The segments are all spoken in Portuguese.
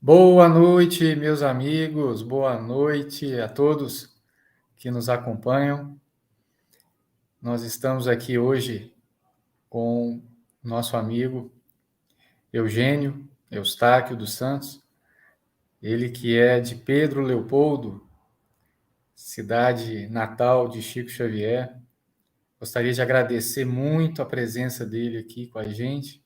Boa noite, meus amigos, boa noite a todos que nos acompanham. Nós estamos aqui hoje com nosso amigo Eugênio Eustáquio dos Santos, ele que é de Pedro Leopoldo, cidade natal de Chico Xavier. Gostaria de agradecer muito a presença dele aqui com a gente.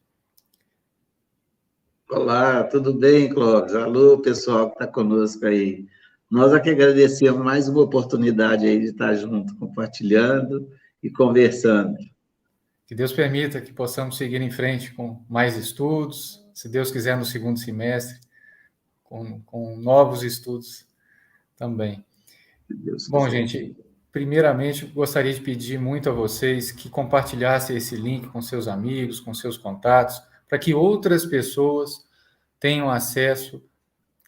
Olá, tudo bem, Clóvis? Alô, pessoal que está conosco aí. Nós aqui agradecemos mais uma oportunidade aí de estar junto, compartilhando e conversando. Que Deus permita que possamos seguir em frente com mais estudos, se Deus quiser, no segundo semestre, com novos estudos também. Se Deus Bom, quiser. gente, primeiramente, gostaria de pedir muito a vocês que compartilhassem esse link com seus amigos, com seus contatos, para que outras pessoas tenham acesso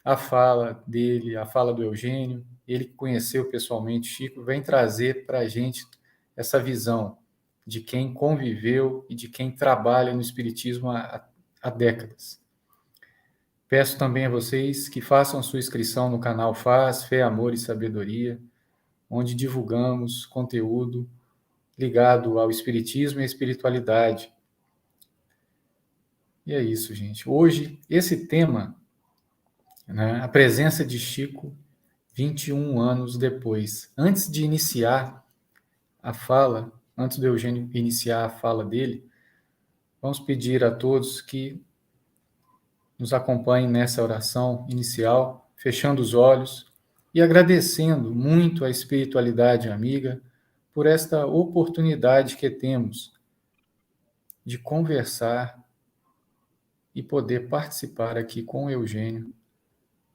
à fala dele, à fala do Eugênio. Ele que conheceu pessoalmente Chico, vem trazer para a gente essa visão de quem conviveu e de quem trabalha no Espiritismo há décadas. Peço também a vocês que façam sua inscrição no canal Faz, Fé, Amor e Sabedoria, onde divulgamos conteúdo ligado ao Espiritismo e à espiritualidade. E é isso, gente. Hoje, esse tema, né, a presença de Chico 21 anos depois. Antes de iniciar a fala, antes do Eugênio iniciar a fala dele, vamos pedir a todos que nos acompanhem nessa oração inicial, fechando os olhos e agradecendo muito a espiritualidade amiga por esta oportunidade que temos de conversar e poder participar aqui com o Eugênio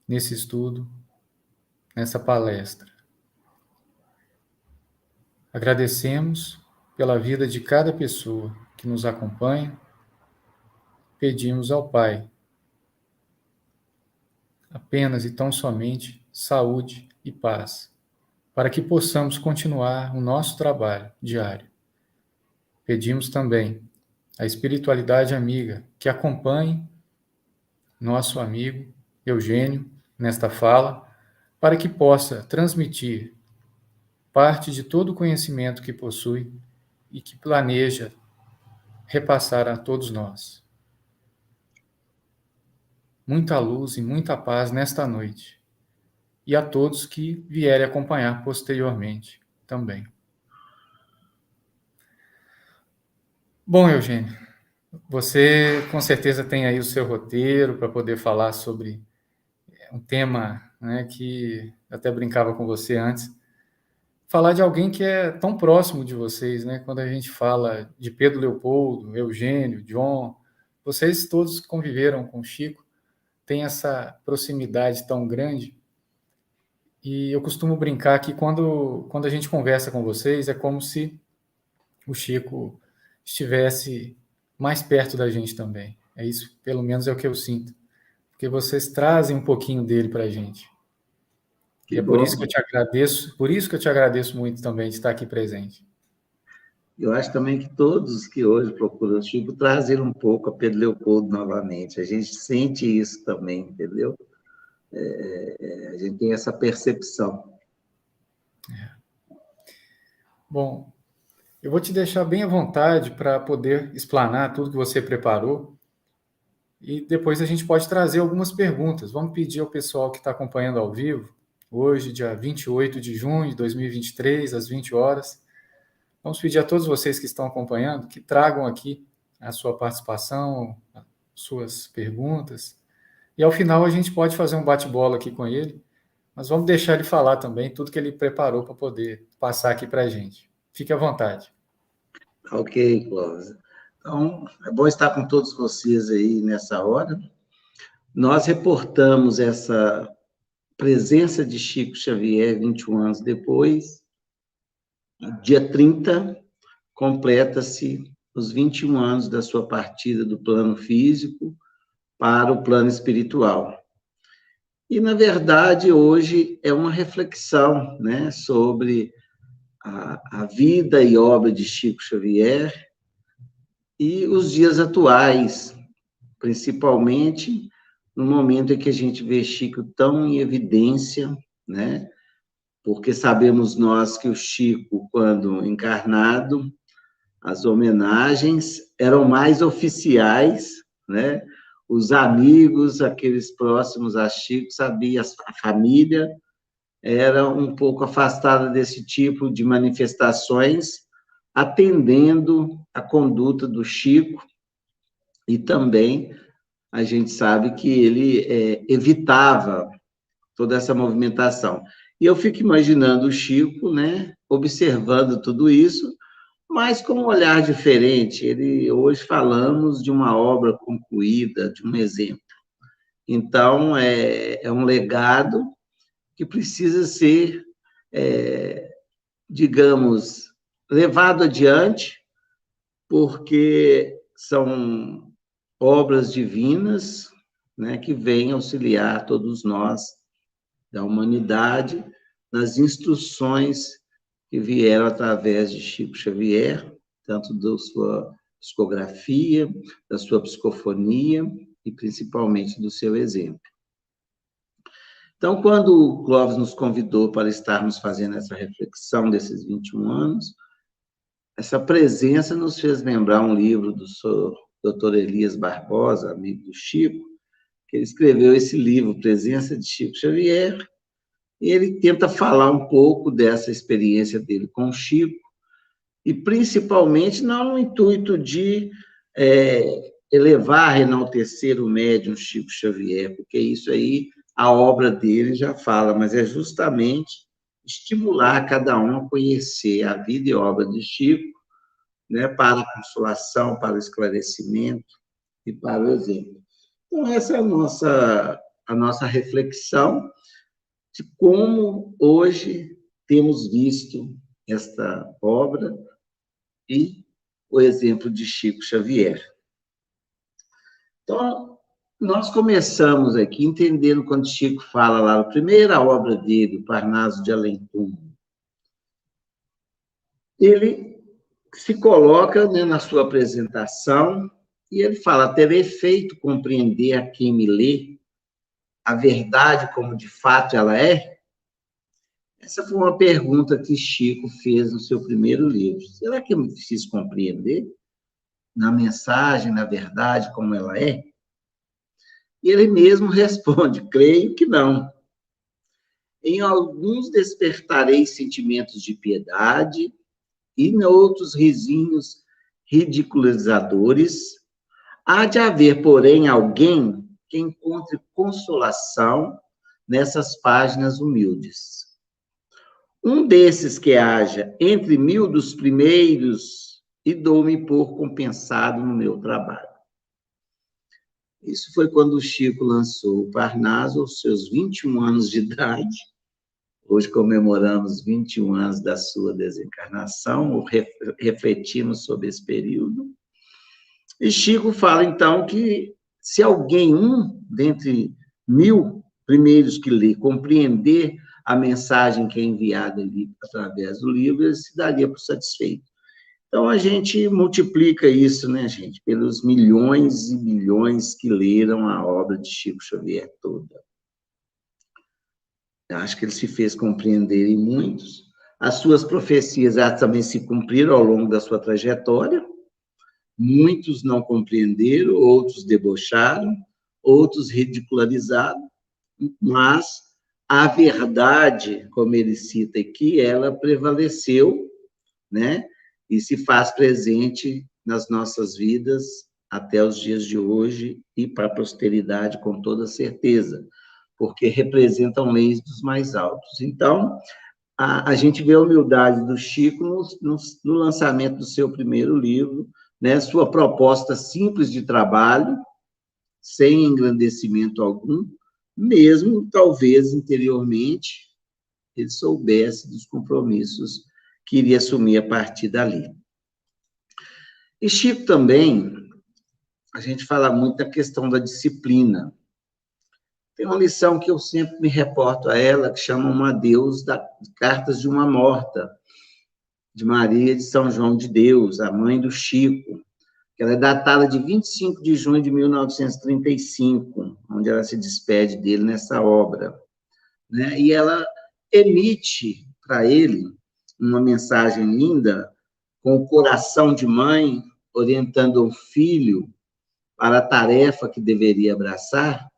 nesse estudo, nessa palestra. Agradecemos pela vida de cada pessoa que nos acompanha. Pedimos ao Pai apenas e tão somente saúde e paz, para que possamos continuar o nosso trabalho diário. Pedimos também a espiritualidade amiga que acompanhe nosso amigo Eugênio nesta fala, para que possa transmitir parte de todo o conhecimento que possui e que planeja repassar a todos nós. Muita luz e muita paz nesta noite, e a todos que vierem acompanhar posteriormente também. Bom, Eugênio, você com certeza tem aí o seu roteiro para poder falar sobre um tema, né, que até brincava com você antes, falar de alguém que é tão próximo de vocês, né? Quando a gente fala de Pedro Leopoldo, Eugênio, John, vocês todos conviveram com Chico, têm essa proximidade tão grande. E eu costumo brincar que quando a gente conversa com vocês, é como se o Chico estivesse mais perto da gente também. É isso, pelo menos é o que eu sinto. Porque vocês trazem um pouquinho dele para a gente. E é por isso que eu te agradeço muito também de estar aqui presente. Eu acho também que todos que hoje procuram o Chico trazem um pouco a Pedro Leopoldo novamente. A gente sente isso também, entendeu? A gente tem essa percepção. Bom, eu vou te deixar bem à vontade para poder explanar tudo que você preparou e depois a gente pode trazer algumas perguntas. Vamos pedir ao pessoal que está acompanhando ao vivo, hoje, dia 28 de junho de 2023, às 20 horas. Vamos pedir a todos vocês que estão acompanhando que tragam aqui a sua participação, as suas perguntas. E ao final a gente pode fazer um bate-bola aqui com ele, mas vamos deixar ele falar também tudo que ele preparou para poder passar aqui para a gente. Fique à vontade. Ok, Clóvis. Então, é bom estar com todos vocês aí nessa hora. Nós reportamos essa presença de Chico Xavier 21 anos depois. Dia 30, completa-se os 21 anos da sua partida do plano físico para o plano espiritual. E, na verdade, hoje é uma reflexão, né, sobre a vida e obra de Chico Xavier e os dias atuais, principalmente no momento em que a gente vê Chico tão em evidência, né? Porque sabemos nós que o Chico, quando encarnado, as homenagens eram mais oficiais, né? Os amigos, aqueles próximos a Chico, sabia, a família era um pouco afastada desse tipo de manifestações, atendendo a conduta do Chico, e também a gente sabe que ele evitava toda essa movimentação. E eu fico imaginando o Chico, né, observando tudo isso, mas com um olhar diferente. Hoje falamos de uma obra concluída, de um exemplo. Então, é um legado que precisa ser, digamos, levado adiante, porque são obras divinas, né, que vêm auxiliar todos nós da humanidade nas instruções que vieram através de Chico Xavier, tanto da sua psicografia, da sua psicofonia e principalmente do seu exemplo. Então, quando o Clóvis nos convidou para estarmos fazendo essa reflexão desses 21 anos, essa presença nos fez lembrar um livro do Dr. Elias Barbosa, amigo do Chico, que ele escreveu esse livro, Presença de Chico Xavier, e ele tenta falar um pouco dessa experiência dele com o Chico, e principalmente não no intuito de elevar, enaltecer o médium Chico Xavier, porque isso aí a obra dele já fala, mas é justamente estimular cada um a conhecer a vida e obra de Chico, né, para a consolação, para o esclarecimento e para o exemplo. Então, essa é a nossa reflexão de como hoje temos visto esta obra e o exemplo de Chico Xavier. Então, nós começamos aqui entendendo quando Chico fala lá, a primeira obra dele, o Parnaso de Além-Túmulo. Ele se coloca, né, na sua apresentação e ele fala: terei feito compreender a quem me lê a verdade como de fato ela é? Essa foi uma pergunta que Chico fez no seu primeiro livro. Será que eu me fiz compreender na mensagem, na verdade, como ela é? E ele mesmo responde: creio que não. Em alguns despertarei sentimentos de piedade, e em outros risinhos ridiculizadores. Há de haver, porém, alguém que encontre consolação nessas páginas humildes. Um desses que haja entre 1000 dos primeiros, e dou-me por compensado no meu trabalho. Isso foi quando o Chico lançou o Parnaso, aos seus 21 anos de idade. Hoje comemoramos 21 anos da sua desencarnação, ou refletimos sobre esse período. E Chico fala, então, que se alguém, dentre 1000 primeiros que lê, compreender a mensagem que é enviada ali através do livro, ele se daria por satisfeito. Então, a gente multiplica isso, né, gente, pelos milhões e milhões que leram a obra de Chico Xavier toda. Eu acho que ele se fez compreender em muitos. As suas profecias também se cumpriram ao longo da sua trajetória. Muitos não compreenderam, outros debocharam, outros ridicularizaram, mas a verdade, como ele cita aqui, ela prevaleceu, né? E se faz presente nas nossas vidas até os dias de hoje e para a posteridade, com toda certeza, porque representam leis dos mais altos. Então, a gente vê a humildade do Chico no lançamento do seu primeiro livro, né? Sua proposta simples de trabalho, sem engrandecimento algum, mesmo, talvez, interiormente, ele soubesse dos compromissos que iria assumir a partir dali. E Chico também, a gente fala muito da questão da disciplina. Tem uma lição que eu sempre me reporto a ela, que chama um adeus das Cartas de uma Morta, de Maria de São João de Deus, a mãe do Chico, que ela é datada de 25 de junho de 1935, onde ela se despede dele nessa obra, né? E ela emite para ele uma mensagem linda, com o coração de mãe, orientando o filho para a tarefa que deveria abraçar,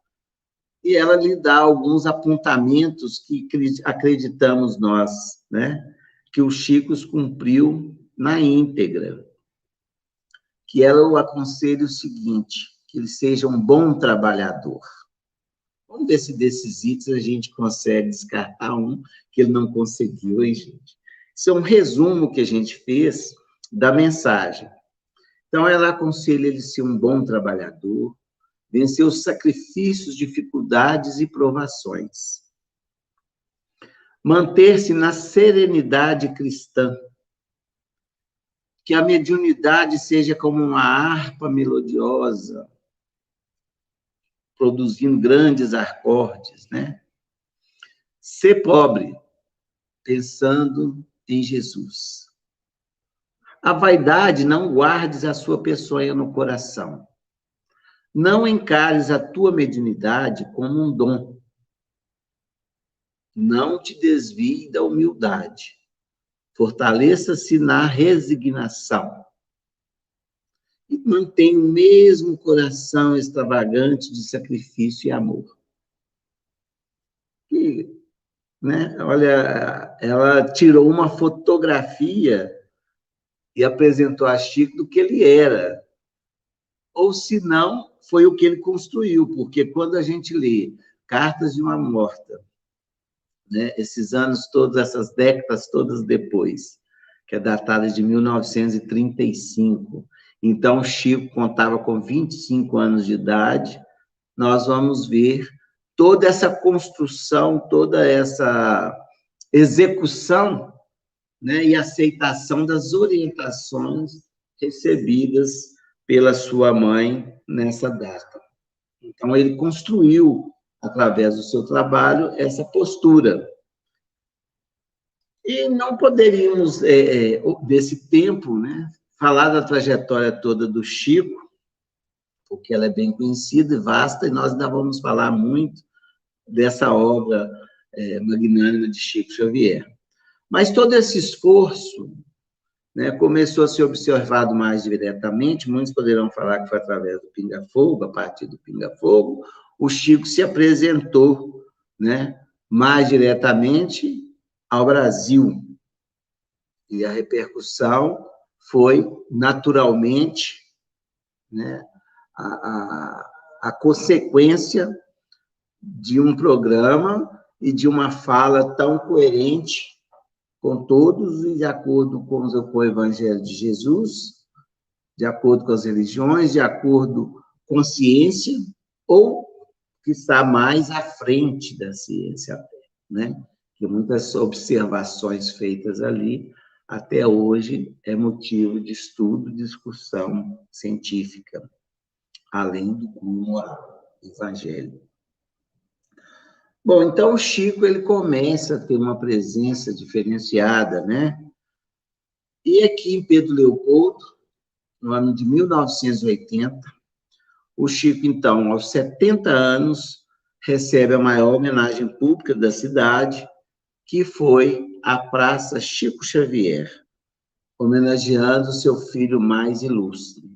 e ela lhe dá alguns apontamentos que acreditamos nós, né, que o Chico cumpriu na íntegra, que ela o aconselha o seguinte, que ele seja um bom trabalhador. Vamos ver se desses itens a gente consegue descartar um que ele não conseguiu, hein, gente? Isso é um resumo que a gente fez da mensagem. Então, ela aconselha ele ser um bom trabalhador, vencer os sacrifícios, dificuldades e provações. Manter-se na serenidade cristã, que a mediunidade seja como uma harpa melodiosa, produzindo grandes acordes, né? Ser pobre, pensando em Jesus. A vaidade, não guardes a sua peçonha no coração. Não encares a tua mediunidade como um dom. Não te desvie da humildade. Fortaleça-se na resignação. E mantenha o mesmo coração extravagante de sacrifício e amor. E, né, olha, ela tirou uma fotografia e apresentou a Chico do que ele era. Ou, se não, foi o que ele construiu, porque quando a gente lê Cartas de uma Morta, né, esses anos todos, essas décadas todas depois, que é datada de 1935, então Chico contava com 25 anos de idade, nós vamos ver toda essa construção, toda essa execução, né, e aceitação das orientações recebidas pela sua mãe nessa data. Então, ele construiu, através do seu trabalho, essa postura. E não poderíamos, desse tempo, né, falar da trajetória toda do Chico, porque ela é bem conhecida e vasta, e nós ainda vamos falar muito dessa obra magnânima de Chico Xavier. Mas todo esse esforço, né, começou a ser observado mais diretamente, muitos poderão falar que foi através do Pinga Fogo, a partir do Pinga Fogo, o Chico se apresentou, né, mais diretamente ao Brasil. E a repercussão foi, naturalmente, né, a consequência de um programa e de uma fala tão coerente com todos e de acordo com o Evangelho de Jesus, de acordo com as religiões, de acordo com a ciência, ou que está mais à frente da ciência, né? Que muitas observações feitas ali, até hoje, é motivo de estudo, discussão científica, além do rumo ao Evangelho. Bom, então o Chico ele começa a ter uma presença diferenciada, né? E aqui em Pedro Leopoldo, no ano de 1980, o Chico, então, aos 70 anos, recebe a maior homenagem pública da cidade, que foi a Praça Chico Xavier, homenageando seu filho mais ilustre.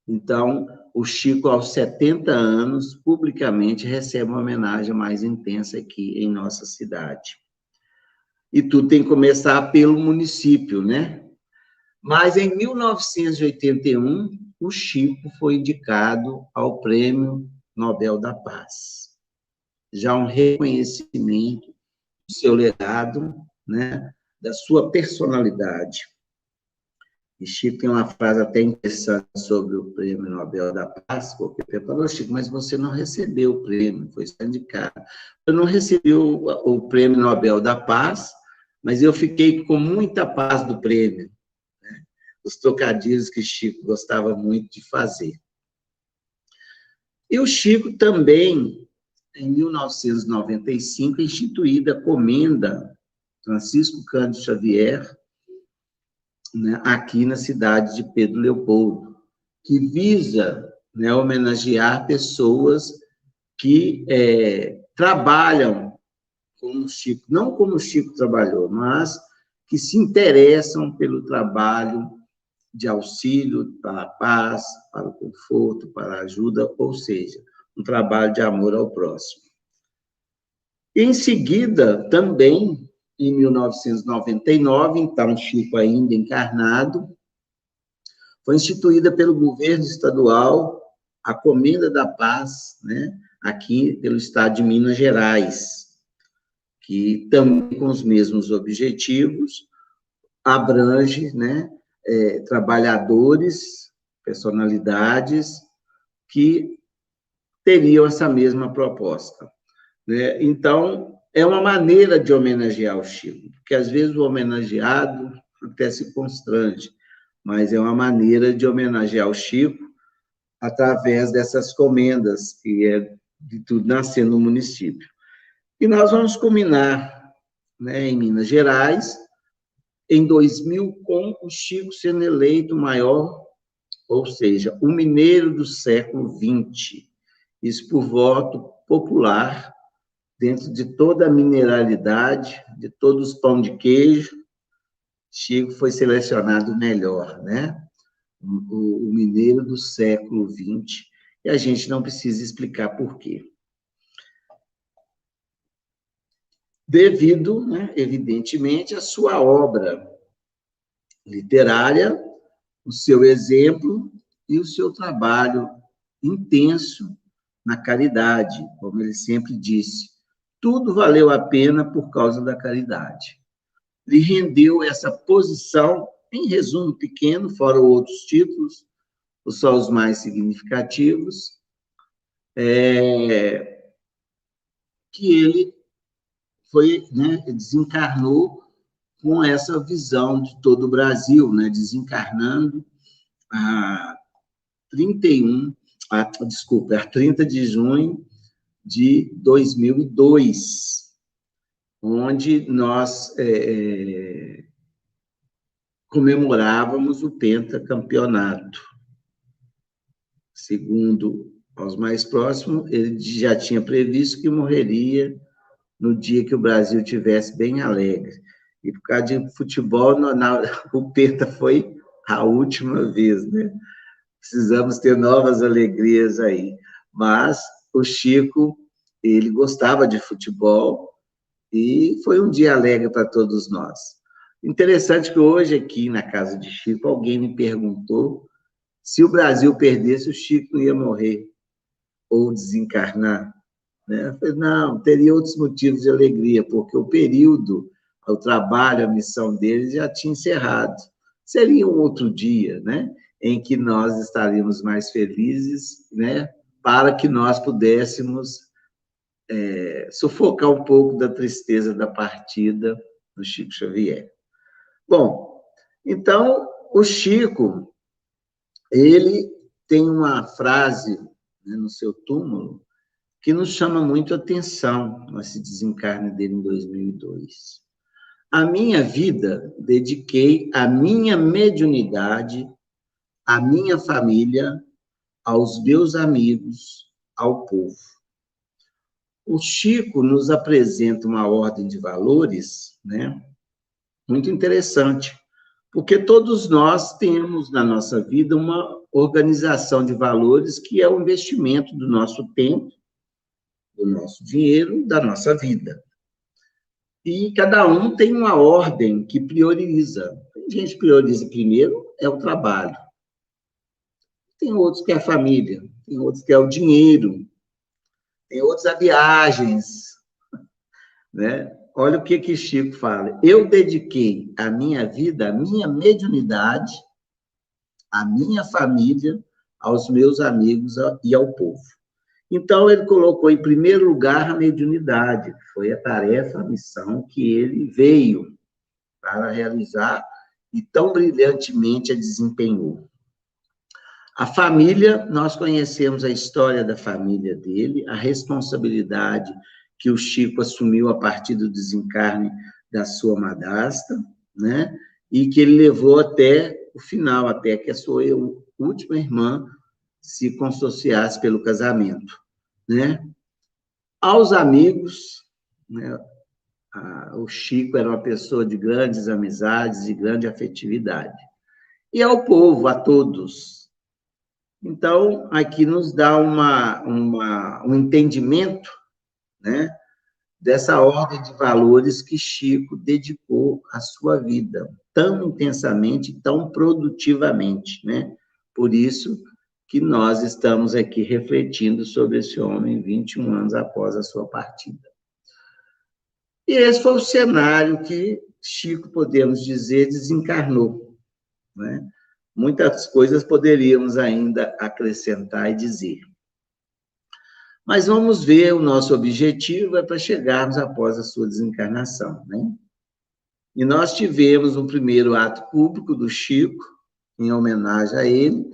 Então, o Chico, aos 70 anos, publicamente recebe uma homenagem mais intensa aqui em nossa cidade. E tudo tem que começar pelo município, né? Mas, em 1981, o Chico foi indicado ao Prêmio Nobel da Paz. Já um reconhecimento do seu legado, né? Da sua personalidade. E Chico tem uma frase até interessante sobre o Prêmio Nobel da Paz, porque ele falou, Chico, mas você não recebeu o prêmio, foi só indicado. Eu não recebi o Prêmio Nobel da Paz, mas eu fiquei com muita paz do prêmio. Né? Os trocadilhos que Chico gostava muito de fazer. E o Chico também, em 1995, instituída a Comenda Francisco Cândido Xavier, né, aqui na cidade de Pedro Leopoldo, que visa, né, homenagear pessoas que trabalham como o Chico, não como o Chico trabalhou, mas que se interessam pelo trabalho de auxílio para a paz, para o conforto, para a ajuda, ou seja, um trabalho de amor ao próximo. Em seguida, também, em 1999, então, Chico ainda encarnado, foi instituída pelo governo estadual a Comenda da Paz, né, aqui pelo estado de Minas Gerais, que também com os mesmos objetivos, abrange, né, trabalhadores, personalidades que teriam essa mesma proposta, né? Então, é uma maneira de homenagear o Chico, porque às vezes o homenageado até se constrange, mas é uma maneira de homenagear o Chico através dessas comendas, que é de tudo nascer no município. E nós vamos culminar, né, em Minas Gerais, em 2000, com o Chico sendo eleito o maior, ou seja, o mineiro do século XX. Isso por voto popular, dentro de toda a mineralidade, de todos os pão de queijo, Chico foi selecionado o melhor, né? O mineiro do século XX, e a gente não precisa explicar por quê. Devido, né, evidentemente, à sua obra literária, o seu exemplo e o seu trabalho intenso na caridade, como ele sempre disse. Tudo valeu a pena por causa da caridade. Lhe rendeu essa posição, em resumo pequeno, fora outros títulos, só os mais significativos, que ele foi, né, desencarnou com essa visão de todo o Brasil, né, desencarnando a 30 de junho de 2002, onde nós comemorávamos o pentacampeonato. Segundo aos mais próximos, ele já tinha previsto que morreria no dia que o Brasil tivesse bem alegre. E por causa de futebol, o penta foi a última vez, né? Precisamos ter novas alegrias aí. Mas o Chico, ele gostava de futebol e foi um dia alegre para todos nós. Interessante que hoje, aqui na casa de Chico, alguém me perguntou se o Brasil perdesse, o Chico ia morrer ou desencarnar. Né? Eu falei, não, teria outros motivos de alegria, porque o período, o trabalho, a missão dele já tinha encerrado. Seria um outro dia, né, em que nós estaríamos mais felizes, né, para que nós pudéssemos sufocar um pouco da tristeza da partida do Chico Xavier. Bom, então, o Chico, ele tem uma frase, né, no seu túmulo, que nos chama muito a atenção nesse desencarne dele em 2002. A minha vida dediquei à minha mediunidade, à minha família, aos meus amigos, ao povo. O Chico nos apresenta uma ordem de valores, né, muito interessante, porque todos nós temos na nossa vida uma organização de valores que é o investimento do nosso tempo, do nosso dinheiro, da nossa vida. E cada um tem uma ordem que prioriza. A gente prioriza primeiro é o trabalho. Tem outros que é a família, tem outros que é o dinheiro, tem outros a viagens, né? Olha o que Chico fala. Eu dediquei a minha vida, a minha mediunidade, a minha família, aos meus amigos e ao povo. Então, ele colocou em primeiro lugar a mediunidade, que foi a tarefa, a missão que ele veio para realizar e tão brilhantemente a desempenhou. A família, nós conhecemos a história da família dele, a responsabilidade que o Chico assumiu a partir do desencarne da sua madrasta, né? E que ele levou até o final, até que a sua última irmã se consociasse pelo casamento, né? Aos amigos, né? O Chico era uma pessoa de grandes amizades e grande afetividade. E ao povo, a todos. Então, aqui nos dá um entendimento, né, dessa ordem de valores que Chico dedicou à sua vida, tão intensamente, tão produtivamente, né? Por isso que nós estamos aqui refletindo sobre esse homem 21 anos após a sua partida. E esse foi o cenário que Chico, podemos dizer, desencarnou, né? Muitas coisas poderíamos ainda acrescentar e dizer. Mas vamos ver, o nosso objetivo é para chegarmos após a sua desencarnação, né? E nós tivemos um primeiro ato público do Chico, em homenagem a ele,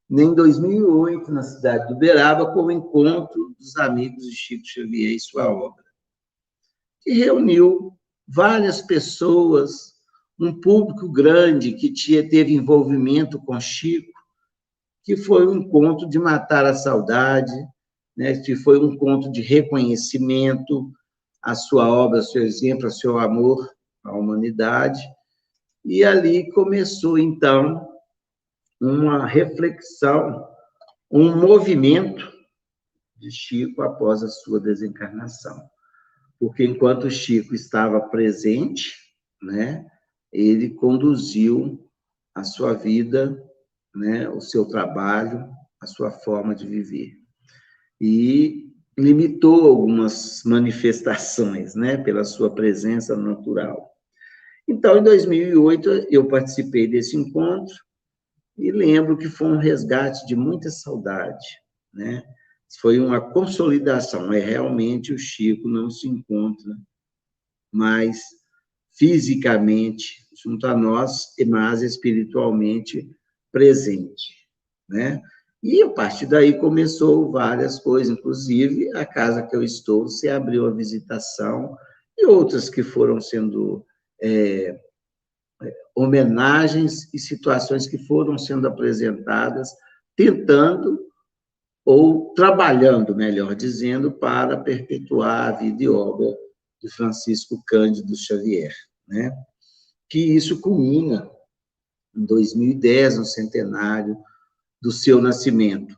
em 2008, na cidade de Uberaba, com o encontro dos amigos de Chico Xavier e sua obra, que reuniu várias pessoas, um público grande que teve envolvimento com Chico, que foi um encontro de matar a saudade, né, que foi um encontro de reconhecimento à sua obra, ao seu exemplo, ao seu amor à humanidade. E ali começou, então, uma reflexão, um movimento de Chico após a sua desencarnação. Porque enquanto Chico estava presente, né, ele conduziu a sua vida, né, o seu trabalho, a sua forma de viver. E limitou algumas manifestações, né, pela sua presença natural. Então, em 2008, eu participei desse encontro e lembro que foi um resgate de muita saudade, né? Foi uma consolidação, realmente o Chico não se encontra mais fisicamente junto a nós, mas espiritualmente presente, né? E a partir daí começou várias coisas, inclusive a casa que eu estou se abriu a visitação e outras que foram sendo homenagens e situações que foram sendo apresentadas, tentando ou trabalhando, melhor dizendo, para perpetuar a vida e obra de Francisco Cândido Xavier, né? Que isso culmina em 2010, no centenário do seu nascimento.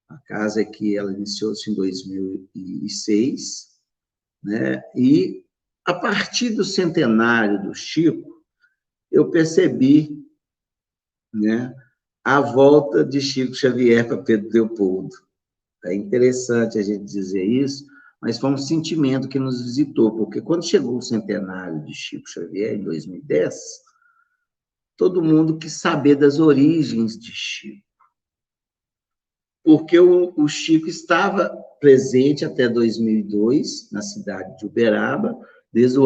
A casa que ela iniciou-se em 2006, né? E a partir do centenário do Chico, eu percebi, né, a volta de Chico Xavier para Pedro Leopoldo. É interessante a gente dizer isso, mas foi um sentimento que nos visitou, porque quando chegou o centenário de Chico Xavier, em 2010, todo mundo quis saber das origens de Chico. Porque o Chico estava presente até 2002, na cidade de Uberaba, desde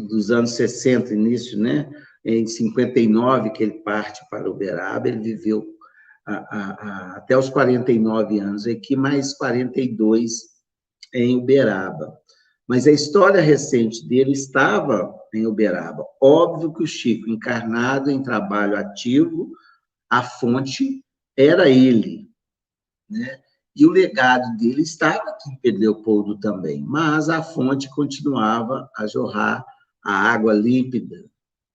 dos anos 60, início, né? Em 59, que ele parte para Uberaba, ele viveu até os 49 anos aqui, mais 42 em Uberaba. Mas a história recente dele estava em Uberaba. Óbvio que o Chico, encarnado em trabalho ativo, a fonte era ele, né? E o legado dele estava aqui em Pedro Leopoldo também, mas a fonte continuava a jorrar a água límpida,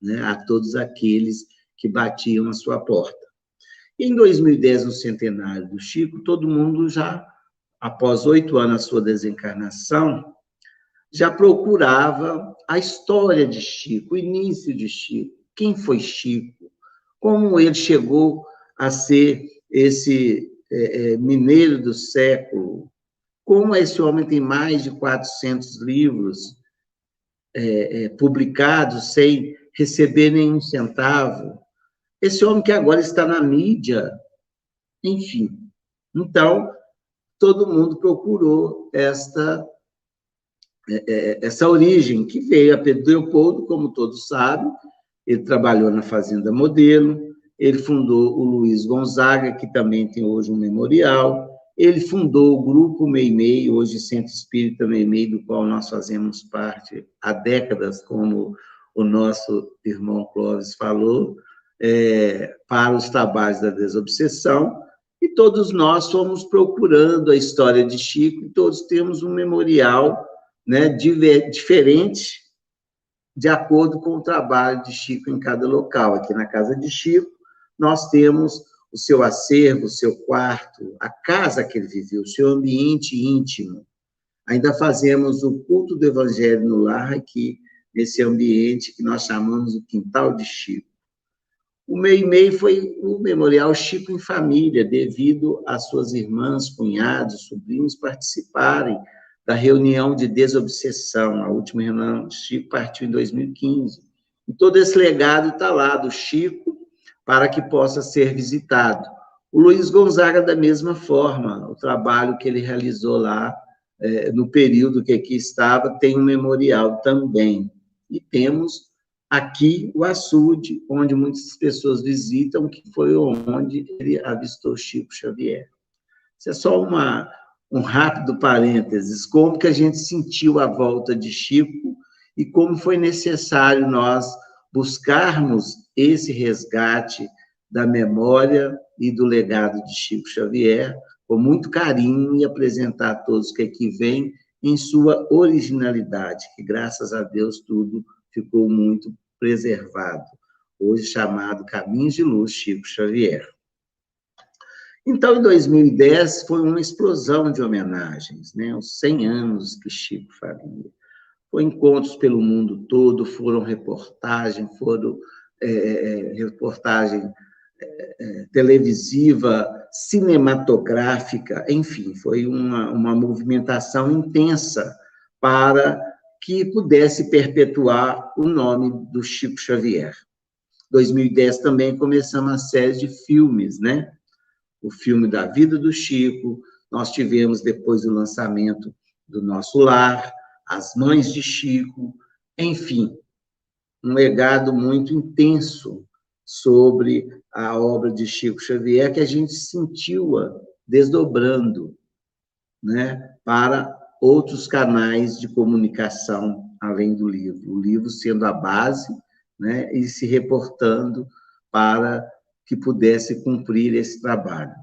né, a todos aqueles que batiam a sua porta. Em 2010, no centenário do Chico, todo mundo já, após 8 anos da sua desencarnação, já procurava a história de Chico, o início de Chico, quem foi Chico, como ele chegou a ser esse mineiro do século, como esse homem tem mais de 400 livros publicados sem receber nenhum centavo, esse homem que agora está na mídia, enfim. Então, todo mundo procurou essa origem, que veio a Pedro Leopoldo, como todos sabem. Ele trabalhou na Fazenda Modelo, ele fundou o Luiz Gonzaga, que também tem hoje um memorial, ele fundou o Grupo Meimei, hoje Centro Espírita Meimei, do qual nós fazemos parte há décadas, como o nosso irmão Clóvis falou, para os trabalhos da desobsessão, e todos nós fomos procurando a história de Chico, e todos temos um memorial, né, diferente, de acordo com o trabalho de Chico em cada local. Aqui na casa de Chico, nós temos o seu acervo, o seu quarto, a casa que ele viveu, o seu ambiente íntimo. Ainda fazemos o culto do Evangelho no lar aqui, nesse ambiente que nós chamamos o Quintal de Chico. O Meimei foi o Memorial Chico em Família, devido às suas irmãs, cunhados, sobrinhos participarem da reunião de desobsessão. A última reunião de Chico partiu em 2015. E todo esse legado está lá, do Chico, para que possa ser visitado. O Luiz Gonzaga, da mesma forma, o trabalho que ele realizou lá, no período que aqui estava, tem um memorial também. E temos aqui o açude, onde muitas pessoas visitam, que foi onde ele avistou Chico Xavier. Isso é só um rápido parênteses, como que a gente sentiu a volta de Chico e como foi necessário nós buscarmos esse resgate da memória e do legado de Chico Xavier, com muito carinho, e apresentar a todos que aqui vêm em sua originalidade, que, graças a Deus, tudo ficou muito preservado, hoje chamado Caminhos de Luz Chico Xavier. Então, em 2010, foi uma explosão de homenagens, né? Os 100 anos que Chico faria. Foram encontros pelo mundo todo, foram reportagem televisiva, cinematográfica, enfim, foi uma movimentação intensa para que pudesse perpetuar o nome do Chico Xavier. Em 2010 também começamos a série de filmes, né? O filme da vida do Chico, nós tivemos depois o lançamento do Nosso Lar, As Mães de Chico, enfim, um legado muito intenso sobre a obra de Chico Xavier, que a gente sentiu-a desdobrando, né, para outros canais de comunicação além do livro. O livro sendo a base, né, e se reportando para que pudesse cumprir esse trabalho.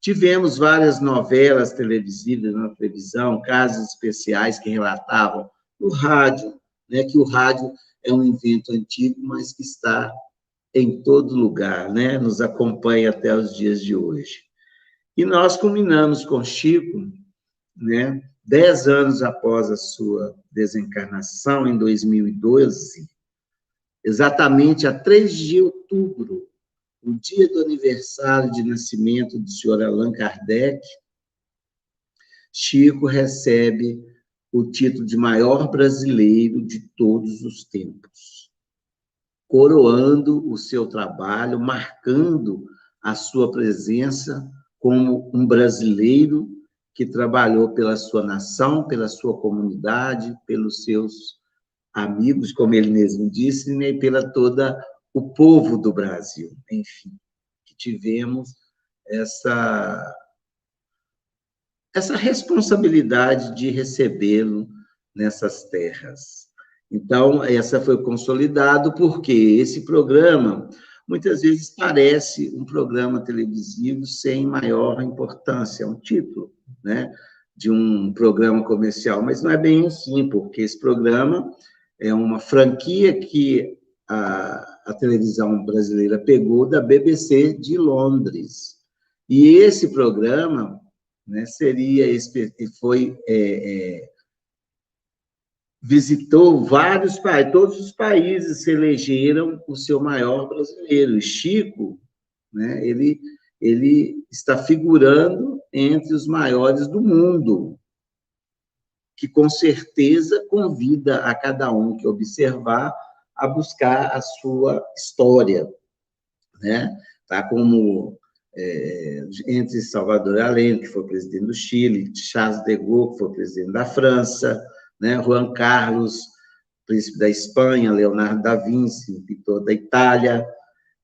Tivemos várias novelas televisivas na televisão, casos especiais que relatavam no rádio, né, que o rádio é um invento antigo, mas que está em todo lugar, né, nos acompanha até os dias de hoje. E nós culminamos com Chico, né, 10 anos após a sua desencarnação, em 2012, exatamente a 3 de outubro, o dia do aniversário de nascimento do senhor Allan Kardec, Chico recebe o título de maior brasileiro de todos os tempos, coroando o seu trabalho, marcando a sua presença como um brasileiro que trabalhou pela sua nação, pela sua comunidade, pelos seus amigos, como ele mesmo disse, né, e pela toda o povo do Brasil, enfim, que tivemos essa responsabilidade de recebê-lo nessas terras. Então, essa foi consolidado porque esse programa, muitas vezes, parece um programa televisivo sem maior importância, é um título, né, de um programa comercial, mas não é bem assim, porque esse programa é uma franquia que a televisão brasileira pegou da BBC de Londres. E esse programa, né, visitou vários países, todos os países se elegeram o seu maior brasileiro. E Chico, né, ele está figurando entre os maiores do mundo, que com certeza convida a cada um que observar a buscar a sua história, né? Tá como entre Salvador Allende, que foi presidente do Chile, Charles de Gaulle, que foi presidente da França, né? Juan Carlos, príncipe da Espanha, Leonardo da Vinci, pintor da Itália,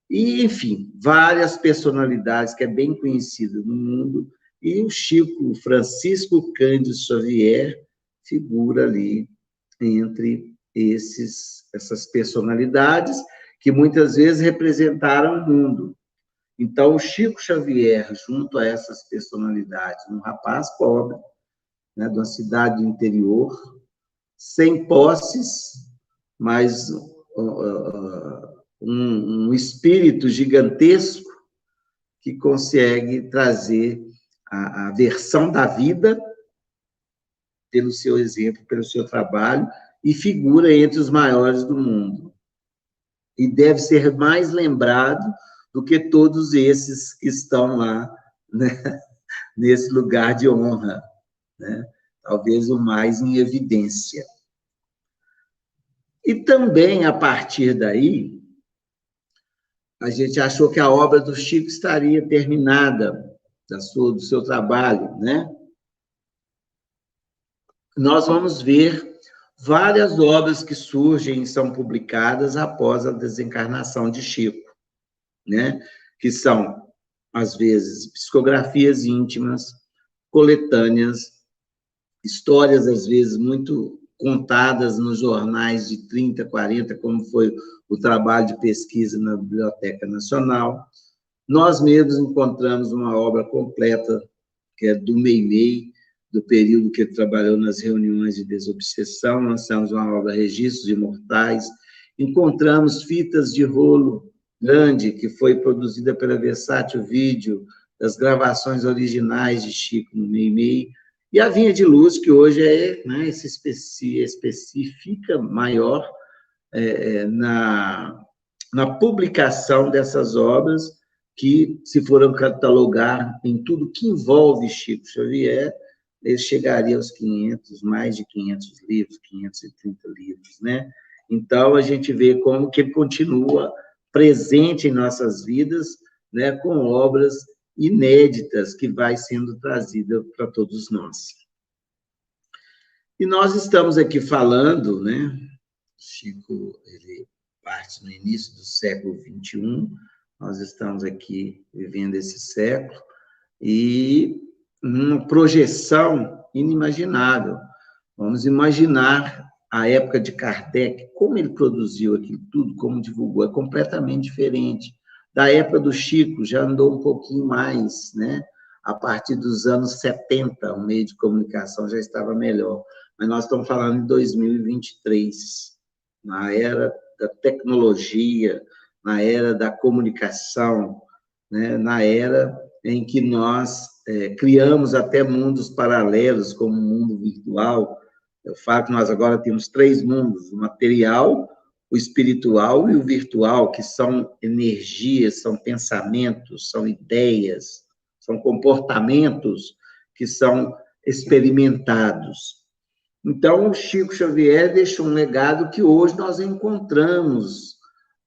e, enfim, várias personalidades que é bem conhecido no mundo, e o Chico Francisco Cândido Xavier figura ali entre essas personalidades, que muitas vezes representaram o mundo. Então, o Chico Xavier, junto a essas personalidades, um rapaz pobre, né, de uma cidade do interior, sem posses, mas um espírito gigantesco que consegue trazer a versão da vida pelo seu exemplo, pelo seu trabalho, e figura entre os maiores do mundo. E deve ser mais lembrado do que todos esses que estão lá, né, nesse lugar de honra, né? Talvez o mais em evidência. E também, a partir daí, a gente achou que a obra do Chico estaria terminada, do seu trabalho, né? Nós vamos ver várias obras que surgem e são publicadas após a desencarnação de Chico, né? Que são, às vezes, psicografias íntimas, coletâneas, histórias, às vezes, muito contadas nos jornais de 30, 40, como foi o trabalho de pesquisa na Biblioteca Nacional. Nós mesmos encontramos uma obra completa, que é do Meimei, do período que ele trabalhou nas reuniões de desobsessão. Lançamos uma obra, Registros Imortais. Encontramos fitas de rolo grande, que foi produzida pela Versátil Vídeo, das gravações originais de Chico no Meimei. E a Vinha de Luz, que hoje é, né, se especifica maior na publicação dessas obras, que, se foram catalogar em tudo que envolve Chico Xavier, ele chegaria aos 500, mais de 500 livros, 530 livros, né? Então, a gente vê como que ele continua presente em nossas vidas, né, com obras inéditas que vai sendo trazida para todos nós. E nós estamos aqui falando, né, Chico, ele parte no início do século XXI, nós estamos aqui vivendo esse século, e uma projeção inimaginável. Vamos imaginar a época de Kardec, como ele produziu aquilo tudo, como divulgou, é completamente diferente. Da época do Chico, já andou um pouquinho mais, né? A partir dos anos 70, o meio de comunicação já estava melhor. Mas nós estamos falando em 2023, na era da tecnologia, na era da comunicação, né? Na era em que nós criamos até mundos paralelos, como o mundo virtual. Eu falo que nós agora temos 3 mundos: o material, o espiritual e o virtual, que são energias, são pensamentos, são ideias, são comportamentos que são experimentados. Então, o Chico Xavier deixou um legado que hoje nós encontramos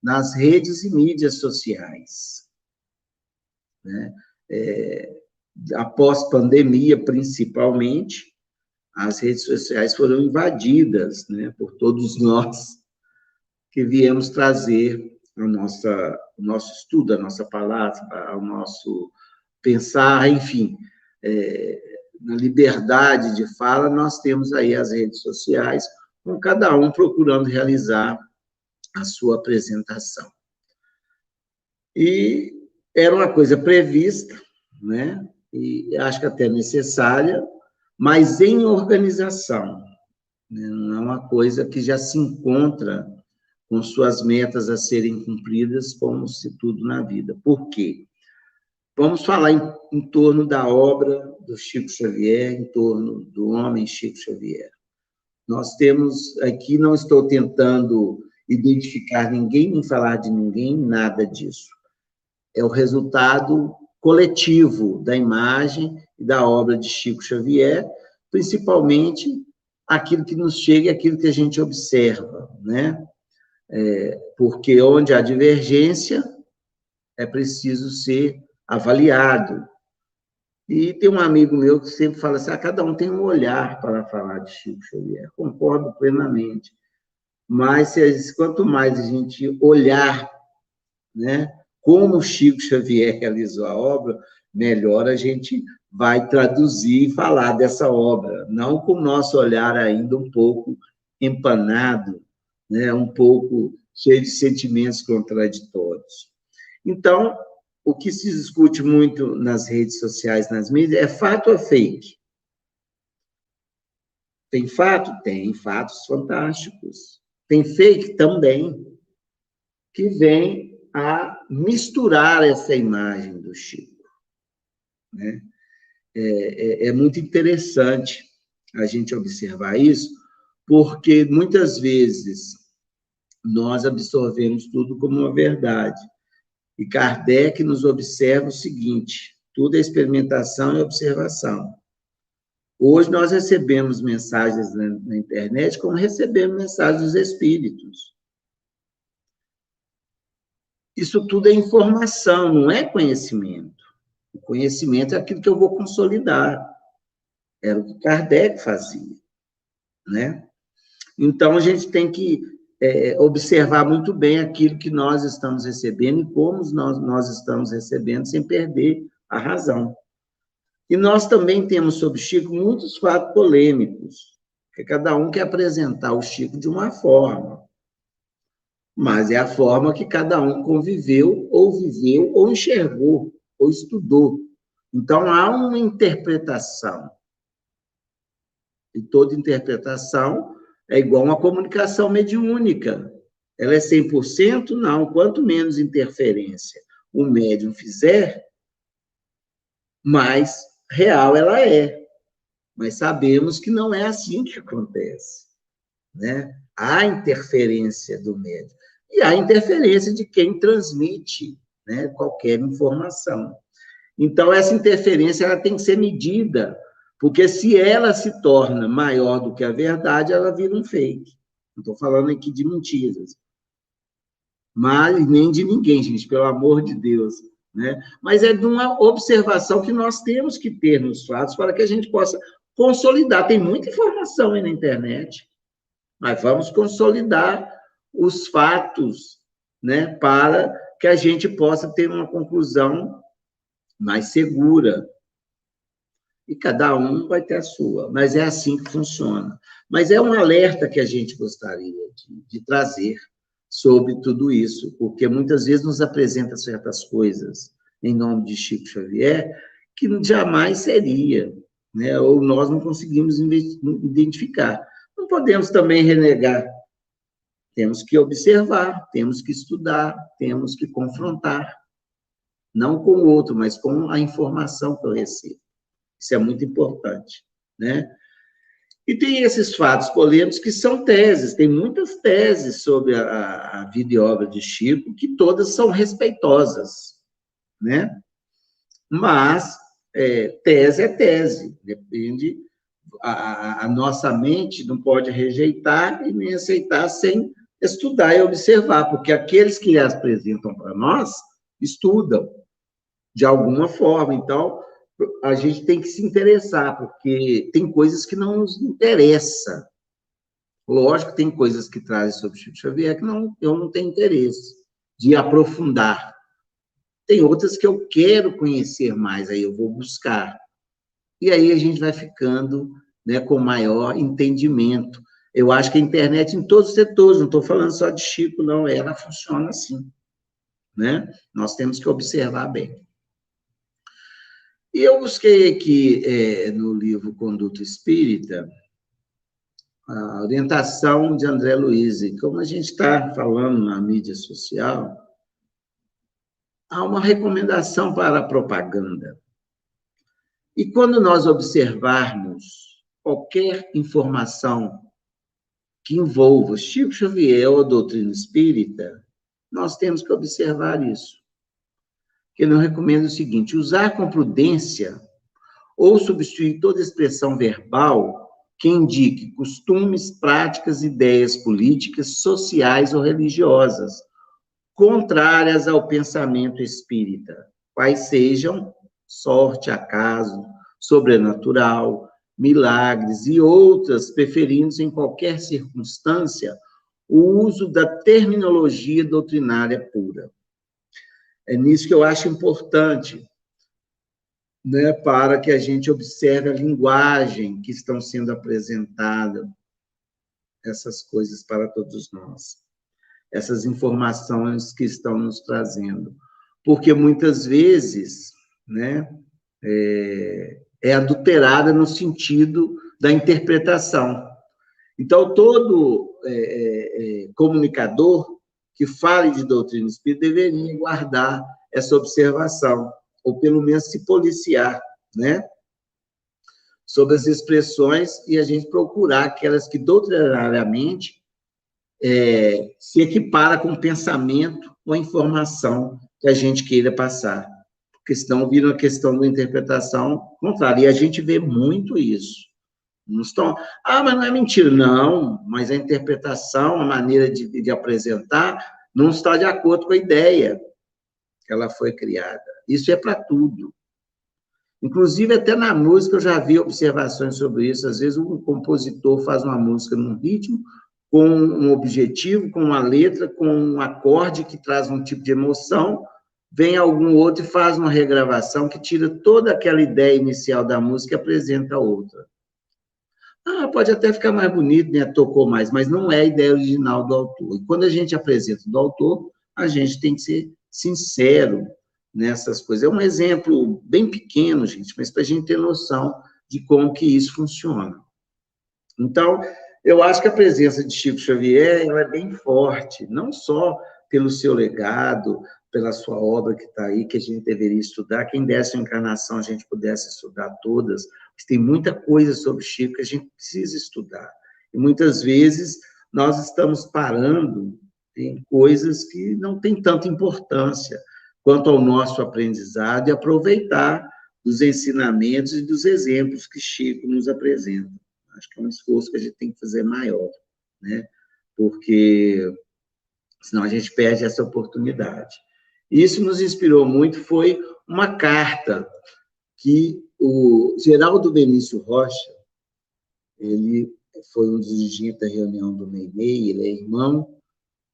nas redes e mídias sociais, né? Após pandemia, principalmente, as redes sociais foram invadidas, né, por todos nós que viemos trazer o nosso estudo, a nossa palavra, o nosso pensar, enfim. Na liberdade de fala, nós temos aí as redes sociais, com cada um procurando realizar a sua apresentação. E era uma coisa prevista, né? E acho que até necessária, mas em organização, né? Não é uma coisa que já se encontra com suas metas a serem cumpridas, como se tudo na vida. Por quê? Vamos falar em torno da obra do Chico Xavier, em torno do homem Chico Xavier. Nós temos aqui, não estou tentando identificar ninguém, nem falar de ninguém, nada disso. É o resultado coletivo da imagem e da obra de Chico Xavier, principalmente aquilo que nos chega e aquilo que a gente observa, né? Porque onde há divergência, é preciso ser avaliado. E tem um amigo meu que sempre fala assim, cada um tem um olhar para falar de Chico Xavier. Concordo plenamente. Mas quanto mais a gente olhar, né, como Chico Xavier realizou a obra, melhor a gente vai traduzir e falar dessa obra, não com o nosso olhar ainda um pouco empanado, né, um pouco cheio de sentimentos contraditórios. Então, o que se discute muito nas redes sociais, nas mídias, é fato ou fake? Tem fato? Tem fatos fantásticos. Tem fake também, que vem a misturar essa imagem do Chico, né? É muito interessante a gente observar isso, porque muitas vezes nós absorvemos tudo como uma verdade. E Kardec nos observa o seguinte: tudo é experimentação e observação. Hoje nós recebemos mensagens na internet como recebemos mensagens dos espíritos. Isso tudo é informação, não é conhecimento. O conhecimento é aquilo que eu vou consolidar. Era o que Kardec fazia, né? Então, a gente tem que observar muito bem aquilo que nós estamos recebendo e como nós estamos recebendo, sem perder a razão. E nós também temos sobre Chico muitos fatos polêmicos, porque cada um quer apresentar o Chico de uma forma, mas é a forma que cada um conviveu, ou viveu, ou enxergou, ou estudou. Então, há uma interpretação. E toda interpretação é igual a uma comunicação mediúnica. Ela é 100%? Não. Quanto menos interferência o médium fizer, mais real ela é. Mas sabemos que não é assim que acontece, né? Há interferência do médium. E há interferência de quem transmite, né, qualquer informação. Então, essa interferência ela tem que ser medida, porque se ela se torna maior do que a verdade, ela vira um fake. Não estou falando aqui de mentiras. Mas nem de ninguém, gente, pelo amor de Deus, né? Mas é de uma observação que nós temos que ter nos fatos para que a gente possa consolidar. Tem muita informação aí na internet, mas vamos consolidar os fatos, né, para que a gente possa ter uma conclusão mais segura. E cada um vai ter a sua, mas é assim que funciona. Mas é um alerta que a gente gostaria de trazer sobre tudo isso, porque muitas vezes nos apresenta certas coisas em nome de Chico Xavier que jamais seria, né? Ou nós não conseguimos identificar. Não podemos também renegar. Temos que observar, temos que estudar, temos que confrontar, não com o outro, mas com a informação que eu recebo. Isso é muito importante, né? E tem esses fatos polêmicos que são teses, tem muitas teses sobre a vida e obra de Chico, que todas são respeitosas, né? Mas tese é tese, depende, a nossa mente não pode rejeitar e nem aceitar sem estudar e observar, porque aqueles que as apresentam para nós estudam de alguma forma, então a gente tem que se interessar, porque tem coisas que não nos interessam. Lógico que tem coisas que trazem sobre Chico Xavier que eu não tenho interesse de aprofundar. Tem outras que eu quero conhecer mais, aí eu vou buscar. E aí a gente vai ficando, né, com maior entendimento. Eu acho que a internet em todos os setores, não estou falando só de Chico, não, ela funciona assim, né? Nós temos que observar bem. E eu busquei aqui, no livro Conduta Espírita, a orientação de André Luiz. E como a gente está falando na mídia social, há uma recomendação para a propaganda. E quando nós observarmos qualquer informação que envolva Chico Xavier ou a doutrina espírita, nós temos que observar isso. Que eu recomendo o seguinte: usar com prudência ou substituir toda expressão verbal que indique costumes, práticas, ideias políticas, sociais ou religiosas, contrárias ao pensamento espírita, quais sejam sorte, acaso, sobrenatural, milagres e outras, preferindo em qualquer circunstância o uso da terminologia doutrinária pura. É nisso que eu acho importante, né, para que a gente observe a linguagem que estão sendo apresentada, essas coisas para todos nós. essas informações que estão nos trazendo. Porque, muitas vezes, né, é adulterada no sentido da interpretação. Então, todo comunicador que fale de doutrina espírita deveria guardar essa observação, ou pelo menos se policiar, né, sobre as expressões, e a gente procurar aquelas que doutrinariamente se equipara com o pensamento ou a informação que a gente queira passar. Porque senão vira uma questão da interpretação contrária. E a gente vê muito isso. Não estão, mas não é mentira. Não, mas a interpretação, a maneira de apresentar, não está de acordo com a ideia que ela foi criada. Isso é para tudo. Inclusive, até na música, eu já vi observações sobre isso. Às vezes, um compositor faz uma música num ritmo, com um objetivo, com uma letra, com um acorde que traz um tipo de emoção, vem algum outro e faz uma regravação que tira toda aquela ideia inicial da música e apresenta outra. Pode até ficar mais bonito, né? Tocou mais, mas não é a ideia original do autor. E quando a gente apresenta do autor, a gente tem que ser sincero nessas coisas. É um exemplo bem pequeno, gente, mas para a gente ter noção de como que isso funciona. Então, eu acho que a presença de Chico Xavier ela é bem forte, não só pelo seu legado, pela sua obra que está aí, que a gente deveria estudar. Quem desse uma encarnação, a gente pudesse estudar todas. Tem muita coisa sobre Chico que a gente precisa estudar. E muitas vezes nós estamos parando em coisas que não têm tanta importância quanto ao nosso aprendizado e aproveitar dos ensinamentos e dos exemplos que Chico nos apresenta. Acho que é um esforço que a gente tem que fazer maior, né? Porque senão a gente perde essa oportunidade. Isso nos inspirou muito, foi uma carta que o Geraldo Benício Rocha, ele foi um dos dirigentes da reunião do Meimei, ele é irmão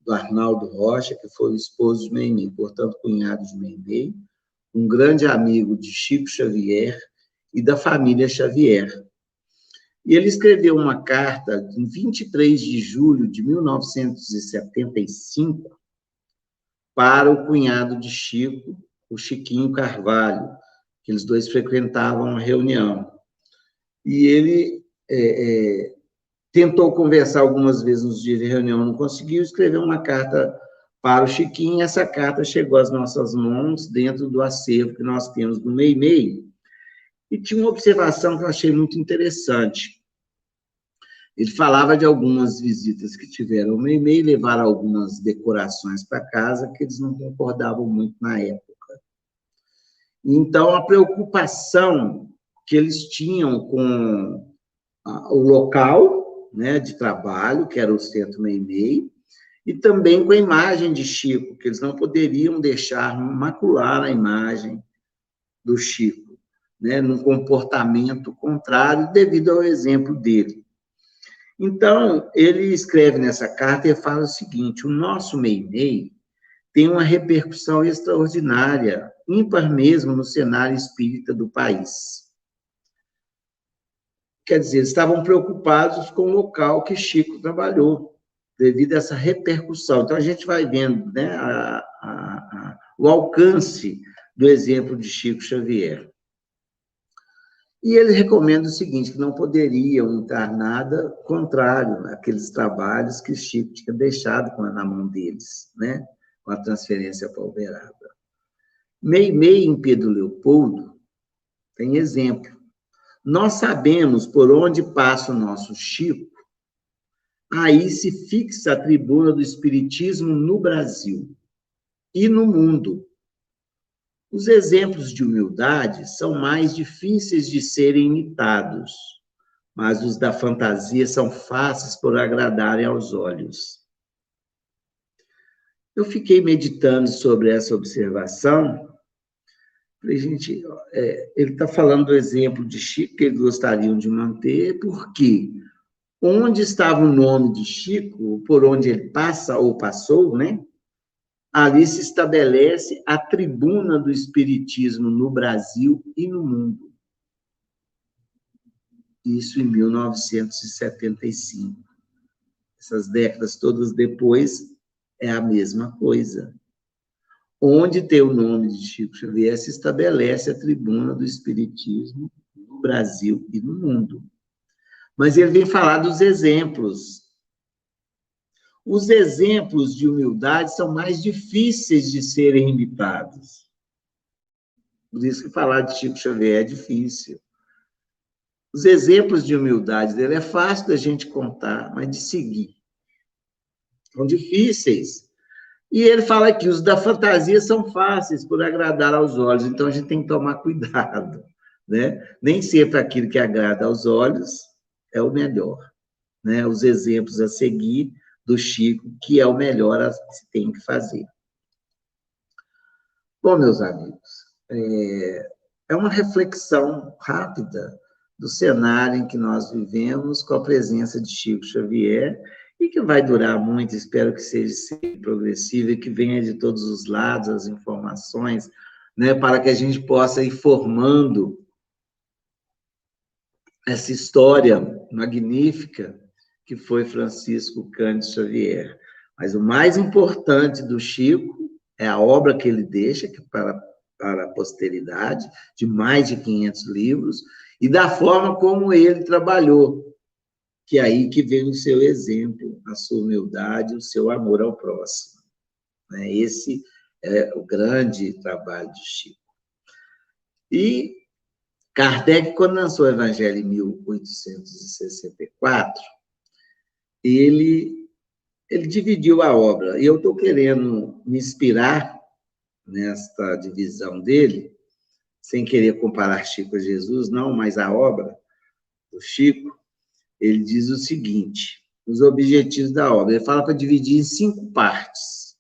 do Arnaldo Rocha, que foi o esposo de Meimei, portanto, cunhado de Meimei, um grande amigo de Chico Xavier e da família Xavier. E ele escreveu uma carta em 23 de julho de 1975 para o cunhado de Chico, o Chiquinho Carvalho, que eles dois frequentavam a reunião. E ele tentou conversar algumas vezes nos dias de reunião, não conseguiu, escreveu uma carta para o Chiquinho, e essa carta chegou às nossas mãos dentro do acervo que nós temos no Meimei. E tinha uma observação que eu achei muito interessante. Ele falava de algumas visitas que tiveram ao Meimei, levaram algumas decorações para casa que eles não concordavam muito na época. Então, a preocupação que eles tinham com o local, né, de trabalho, que era o Centro Meimei, e também com a imagem de Chico, que eles não poderiam deixar macular a imagem do Chico, né, num comportamento contrário devido ao exemplo dele. Então, ele escreve nessa carta e fala o seguinte: o nosso Meimei tem uma repercussão extraordinária, ímpar mesmo no cenário espírita do país. Quer dizer, estavam preocupados com o local que Chico trabalhou, devido a essa repercussão. Então, a gente vai vendo, né, o alcance do exemplo de Chico Xavier. E ele recomenda o seguinte, que não poderiam entrar nada contrário àqueles trabalhos que Chico tinha deixado na mão deles, né, com a transferência para Alvorada. Meimei em Pedro Leopoldo tem exemplo. Nós sabemos por onde passa o nosso Chico, aí se fixa a tribuna do Espiritismo no Brasil e no mundo. Os exemplos de humildade são mais difíceis de serem imitados, mas os da fantasia são fáceis por agradarem aos olhos. Eu fiquei meditando sobre essa observação. Falei, gente, ele está falando do exemplo de Chico, que eles gostariam de manter, porque onde estava o nome de Chico, por onde ele passa ou passou, né? Ali se estabelece a tribuna do Espiritismo no Brasil e no mundo. Isso em 1975. Essas décadas todas depois, é a mesma coisa. Onde tem o nome de Chico Xavier, se estabelece a tribuna do Espiritismo no Brasil e no mundo. Mas ele vem falar dos exemplos. Os exemplos de humildade são mais difíceis de serem imitados. Por isso que falar de Chico Xavier é difícil. Os exemplos de humildade dele é fácil da gente contar, mas de seguir. São difíceis. E ele fala que os da fantasia são fáceis por agradar aos olhos, então a gente tem que tomar cuidado, né? Nem sempre aquilo que agrada aos olhos é o melhor, né? Os exemplos a seguir do Chico, que é o melhor a se tem que fazer. Bom, meus amigos, é uma reflexão rápida do cenário em que nós vivemos com a presença de Chico Xavier e que vai durar muito, espero que seja sempre progressivo e que venha de todos os lados as informações, né, para que a gente possa ir formando essa história magnífica que foi Francisco Cândido Xavier. Mas o mais importante do Chico é a obra que ele deixa, que para a posteridade, de mais de 500 livros, e da forma como ele trabalhou, que é aí que vem o seu exemplo, a sua humildade, o seu amor ao próximo. Esse é o grande trabalho de Chico. E Kardec, quando lançou o Evangelho em 1864, ele dividiu a obra. E eu estou querendo me inspirar nesta divisão dele, sem querer comparar Chico a Jesus, não, mas a obra do Chico, ele diz o seguinte, os objetivos da obra. Ele fala para dividir em 5 partes.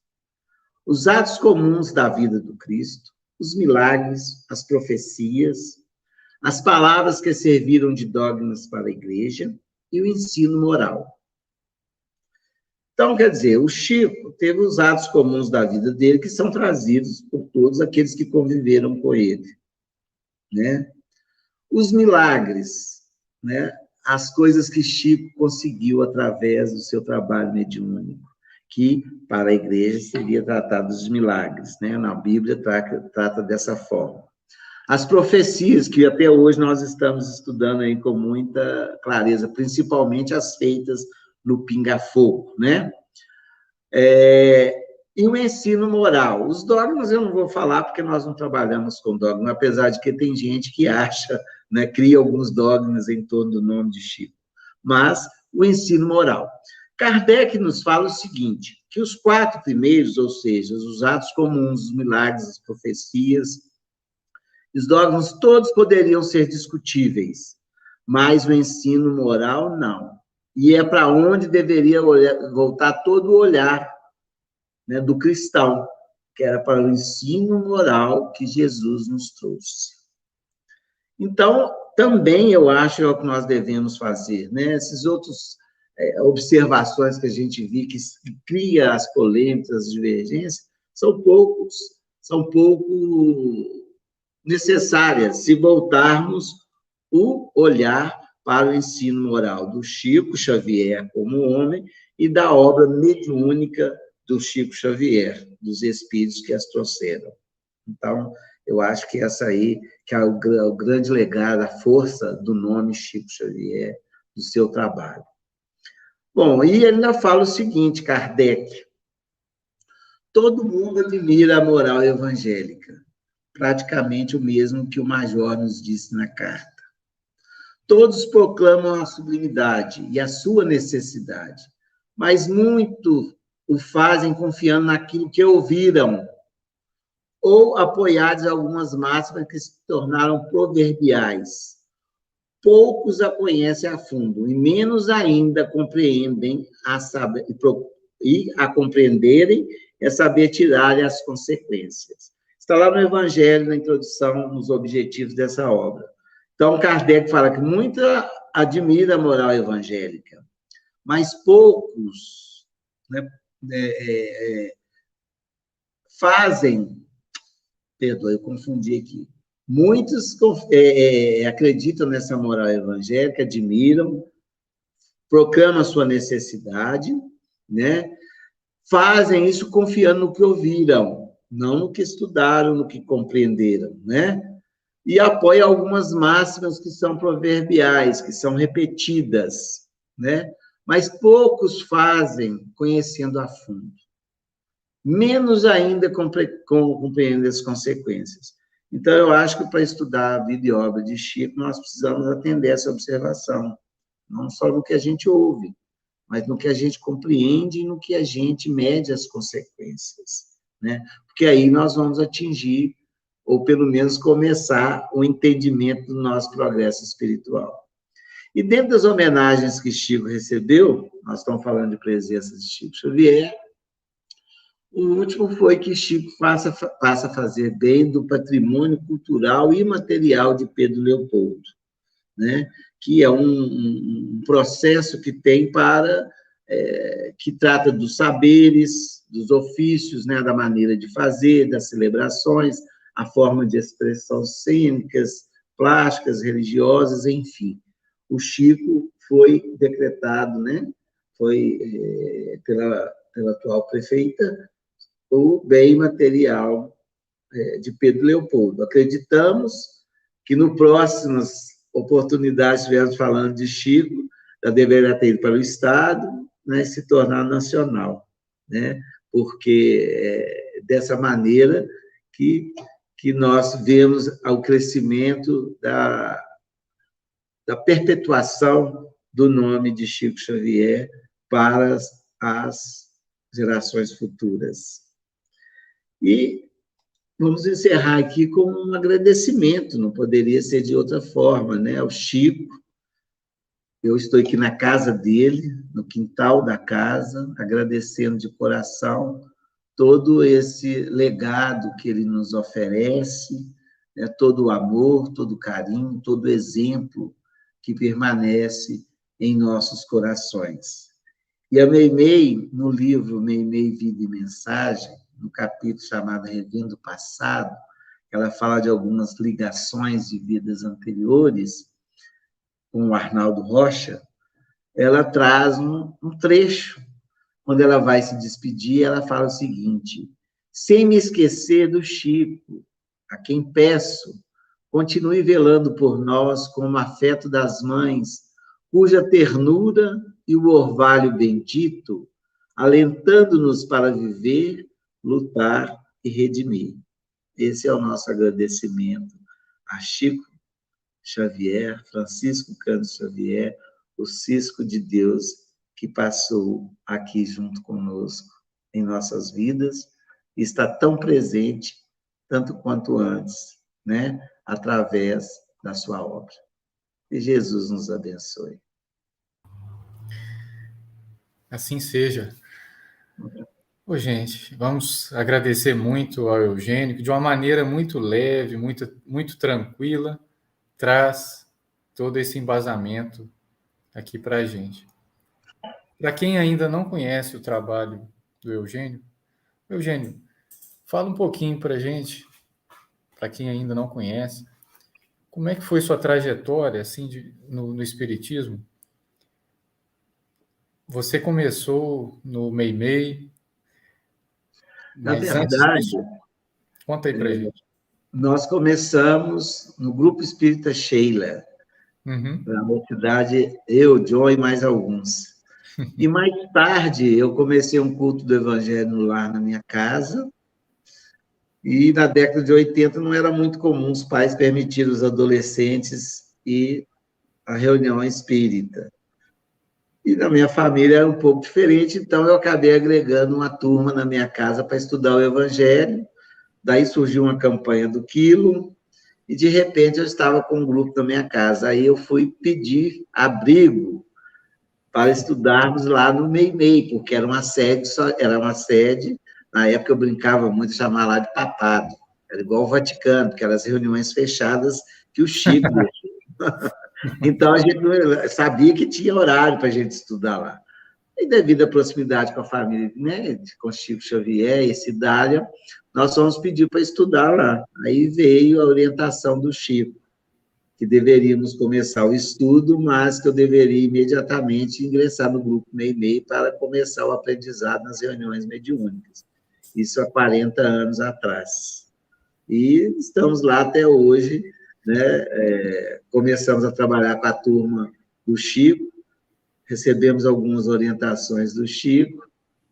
Os atos comuns da vida do Cristo, os milagres, as profecias, as palavras que serviram de dogmas para a igreja e o ensino moral. Então, quer dizer, o Chico teve os atos comuns da vida dele que são trazidos por todos aqueles que conviveram com ele, né? Os milagres, né? As coisas que Chico conseguiu através do seu trabalho mediúnico, que para a igreja seria tratado dos milagres, né? Na Bíblia trata dessa forma. As profecias, que até hoje nós estamos estudando aí com muita clareza, principalmente as feitas no pinga-fogo, né? E o ensino moral. Os dogmas eu não vou falar, porque nós não trabalhamos com dogmas, apesar de que tem gente que acha, né, cria alguns dogmas em torno do nome de Chico. Mas o ensino moral. Kardec nos fala o seguinte, que os 4 primeiros, ou seja, os atos comuns, os milagres, as profecias, os dogmas todos poderiam ser discutíveis, mas o ensino moral não. E é para onde deveria voltar todo o olhar, né, do cristão, que era para o ensino moral que Jesus nos trouxe. Então, também eu acho que é o que nós devemos fazer, né? Esses outros observações que a gente viu que cria as polêmicas, as divergências, são pouco necessárias se voltarmos o olhar para o ensino moral do Chico Xavier como homem e da obra mediúnica do Chico Xavier, dos espíritos que as trouxeram. Então, eu acho que essa aí que é o grande legado, a força do nome Chico Xavier, do seu trabalho. Bom, e ele ainda fala o seguinte, Kardec, todo mundo admira a moral evangélica, praticamente o mesmo que o Major nos disse na carta. Todos proclamam a sublimidade e a sua necessidade, mas muito o fazem confiando naquilo que ouviram, ou apoiados em algumas máximas que se tornaram proverbiais. Poucos a conhecem a fundo, e menos ainda compreendem a compreenderem é saber tirar as consequências. Está lá no Evangelho, na introdução, nos objetivos dessa obra. Então, Kardec fala que muita admira a moral evangélica, mas poucos, né, fazem, perdoa, eu confundi aqui, muitos acreditam nessa moral evangélica, admiram, proclamam a sua necessidade, né, fazem isso confiando no que ouviram, não no que estudaram, no que compreenderam, né? E apoia algumas máximas que são proverbiais, que são repetidas, né? Mas poucos fazem conhecendo a fundo. Menos ainda compreendendo as consequências. Então, eu acho que para estudar a vida e obra de Chico, nós precisamos atender essa observação, não só no que a gente ouve, mas no que a gente compreende e no que a gente mede as consequências, né? Porque aí nós vamos atingir, ou pelo menos começar, o entendimento do nosso progresso espiritual. E dentro das homenagens que Chico recebeu, nós estamos falando de presença de Chico Xavier, o último foi que Chico passa a fazer bem do patrimônio cultural e material de Pedro Leopoldo, né? Que é um processo que tem que trata dos saberes, dos ofícios, né? Da maneira de fazer, das celebrações, a forma de expressão cênicas, plásticas, religiosas, enfim. O Chico foi decretado, né? Foi pela atual prefeita, o bem material de Pedro Leopoldo. Acreditamos que no próximas oportunidades estivermos falando de Chico, já deverá ter ido para o Estado, né, se tornar nacional, né? Porque dessa maneira que nós vemos o crescimento da perpetuação do nome de Chico Xavier para as gerações futuras. E vamos encerrar aqui com um agradecimento, não poderia ser de outra forma, né? Ao Chico. Eu estou aqui na casa dele, no quintal da casa, agradecendo de coração todo esse legado que ele nos oferece, né? Todo o amor, todo o carinho, todo o exemplo que permanece em nossos corações. E a Meimei, no livro Meimei, Vida e Mensagem, no capítulo chamado Revendo o Passado, ela fala de algumas ligações de vidas anteriores com o Arnaldo Rocha, ela traz um trecho, quando ela vai se despedir, ela fala o seguinte: sem me esquecer do Chico, a quem peço, continue velando por nós com o afeto das mães, cuja ternura e o orvalho bendito, alentando-nos para viver, lutar e redimir. Esse é o nosso agradecimento a Chico Xavier, Francisco Cândido Xavier, o Cisco de Deus, que passou aqui junto conosco em nossas vidas e está tão presente, tanto quanto antes, né? Através da sua obra. Que Jesus nos abençoe. Assim seja. Ô, gente, vamos agradecer muito ao Eugênio, que de uma maneira muito leve, muito tranquila, traz todo esse embasamento aqui para a gente. Para quem ainda não conhece o trabalho do Eugênio, fala um pouquinho para a gente, para quem ainda não conhece, como é que foi sua trajetória assim, no Espiritismo? Você começou no Meimei, Na mas antes verdade, disso, conta aí para a gente. nós começamos no Grupo Espírita Sheila, Uhum. na mocidade, eu, John e mais alguns. E mais tarde, eu comecei um culto do Evangelho no lar na minha casa, e na década de 80 não era muito comum os pais permitirem os adolescentes ir à reunião espírita. E na minha família era um pouco diferente, então eu acabei agregando uma turma na minha casa para estudar o Evangelho. Daí surgiu uma campanha do Quilo, e de repente eu estava com um grupo na minha casa. Aí eu fui pedir abrigo para estudarmos lá no Meimei, porque era uma sede, na época eu brincava muito de chamar lá de papado, era igual o Vaticano, porque eram as reuniões fechadas que o Chico deixou. Então, a gente sabia que tinha horário para a gente estudar lá. E devido à proximidade com a família, né, com Chico Xavier e Cidália, nós fomos pedir para estudar lá. Aí veio a orientação do Chico. que deveríamos começar o estudo, mas que eu deveria imediatamente ingressar no grupo Meimei para começar o aprendizado nas reuniões mediúnicas. Isso há 40 anos atrás. E estamos lá até hoje, né? Começamos a trabalhar com a turma do Chico, recebemos algumas orientações do Chico,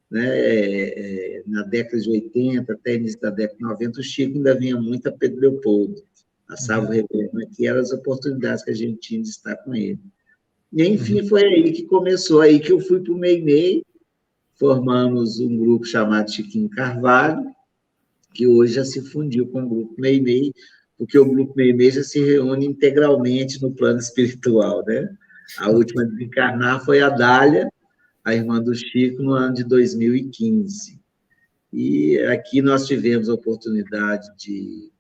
né? Na década de 80, até início da década de 90, o Chico ainda vinha muito a Pedro Leopoldo, a Salvo Reverendo, que eram as oportunidades que a gente tinha de estar com ele. E, enfim, foi aí que começou, aí que eu fui para o Meimei, formamos um grupo chamado Chiquinho Carvalho, que hoje já se fundiu com o grupo Meimei, porque o grupo Meimei já se reúne integralmente no plano espiritual, né? A última a desencarnar foi a Dália, a irmã do Chico, no ano de 2015. E aqui nós tivemos a oportunidade de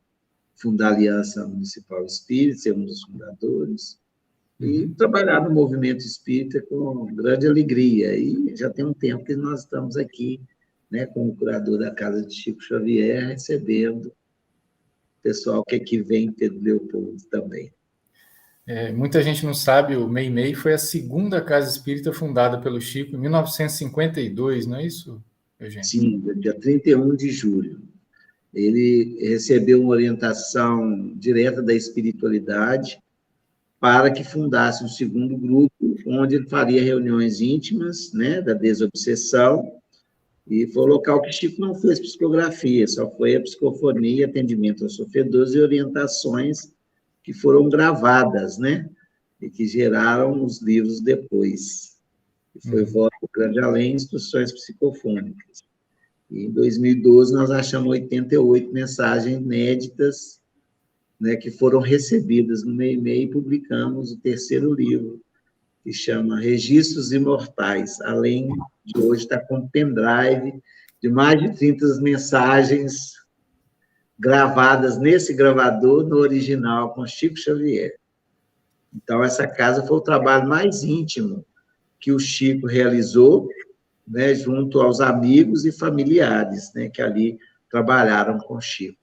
fundar a Aliança Municipal Espírita, ser um dos fundadores, e trabalhar no movimento espírita com grande alegria. E já tem um tempo que nós estamos aqui, né, como curador da Casa de Chico Xavier, recebendo o pessoal que aqui vem, Pedro Leopoldo também. Muita gente não sabe, o Meimei foi a segunda casa espírita fundada pelo Chico em 1952, não é isso, Eugênio? Sim, dia 31 de julho. Ele recebeu uma orientação direta da espiritualidade para que fundasse um segundo grupo, onde ele faria reuniões íntimas, né, da desobsessão, e foi o local que Chico não fez psicografia, só foi a psicofonia, atendimento aos sofredores e orientações que foram gravadas, né, e que geraram os livros depois. Que foi Voz do Grande Além, Instruções Psicofônicas. E em 2012 nós achamos 88 mensagens inéditas, né, que foram recebidas no Meimei e publicamos o terceiro livro, que chama Registros Imortais, além de hoje estar com pendrive de mais de 30 mensagens gravadas nesse gravador, no original, com Chico Xavier. Então, essa casa foi o trabalho mais íntimo que o Chico realizou, né, junto aos amigos e familiares, né, que ali trabalharam com o Chico.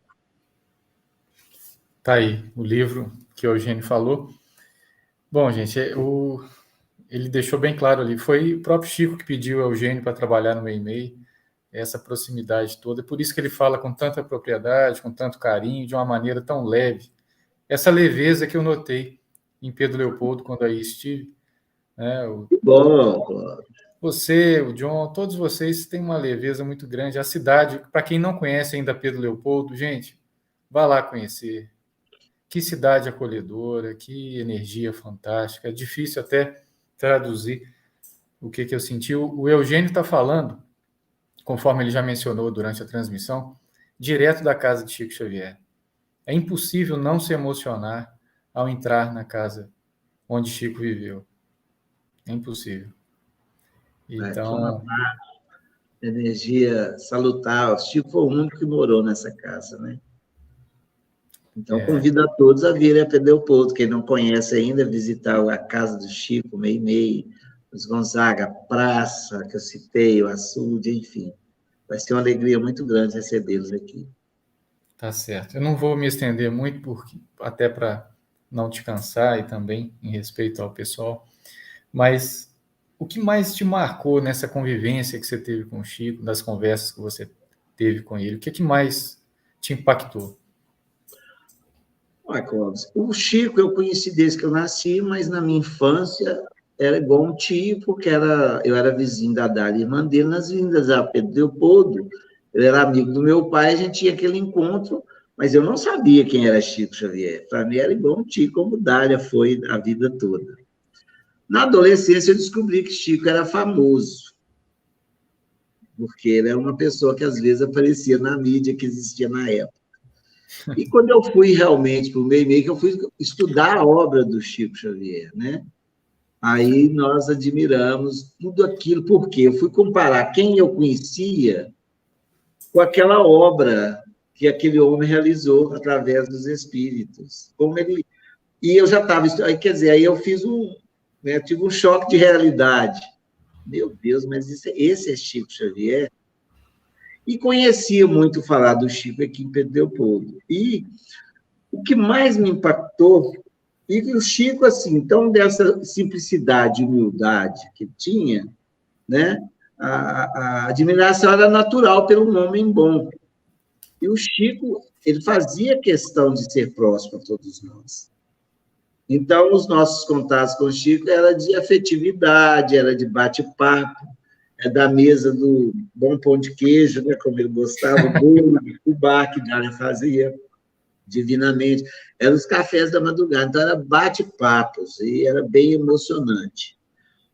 Tá aí, o livro que o Eugênio falou. Bom, gente, ele deixou bem claro ali, foi o próprio Chico que pediu ao Eugênio para trabalhar no Meimei, essa proximidade toda, por isso que ele fala com tanta propriedade, com tanto carinho, de uma maneira tão leve. Essa leveza que eu notei em Pedro Leopoldo quando aí estive, né? Bom. Você, o John, todos vocês têm uma leveza muito grande. A cidade, para quem não conhece ainda Pedro Leopoldo, gente, vá lá conhecer. Que cidade acolhedora, que energia fantástica. É difícil até traduzir o que eu senti. O Eugênio está falando, conforme ele já mencionou durante a transmissão, direto da casa de Chico Xavier. É impossível não se emocionar ao entrar na casa onde Chico viveu. É impossível. Então, energia salutar. O Chico foi o único que morou nessa casa, né? Então, convido a todos a virem a Pedro Leopoldo. Quem não conhece ainda, visitar a casa do Chico, Meimei, os Gonzaga, a praça que eu citei, o açude, enfim. Vai ser uma alegria muito grande recebê-los aqui. Tá certo. Eu não vou me estender muito, até para não te cansar e também em respeito ao pessoal, mas o que mais te marcou nessa convivência que você teve com o Chico, das conversas que você teve com ele? O que mais te impactou? Clóvis, o Chico eu conheci desde que eu nasci, mas na minha infância era igual um tio, porque eu era vizinho da Dália, irmã dele, nas vindas a Pedro Leopoldo. Ele era amigo do meu pai, a gente tinha aquele encontro, mas eu não sabia quem era Chico Xavier. Para mim era igual um tio, como Dália foi a vida toda. Na adolescência eu descobri que Chico era famoso, porque ele era uma pessoa que às vezes aparecia na mídia que existia na época. E quando eu fui realmente para o Meimei, que eu fui estudar a obra do Chico Xavier, né? Aí nós admiramos tudo aquilo, porque eu fui comparar quem eu conhecia com aquela obra que aquele homem realizou através dos espíritos. Como ele... E eu já estava... Quer dizer, aí eu fiz tive um choque de realidade. Meu Deus, mas esse é Chico Xavier? E conhecia muito falar do Chico aqui em Pedro Leopoldo. E o que mais me impactou E o Chico, assim, então, dessa simplicidade e humildade que tinha, né? A admiração era natural pelo homem bom. E o Chico, ele fazia questão de ser próximo a todos nós. Então, os nossos contatos com o Chico era de afetividade, era de bate-papo, é da mesa do bom pão de queijo, né, como ele gostava, o bolo de fubá que Dália fazia divinamente, eram os cafés da madrugada, então era bate-papos, e era bem emocionante.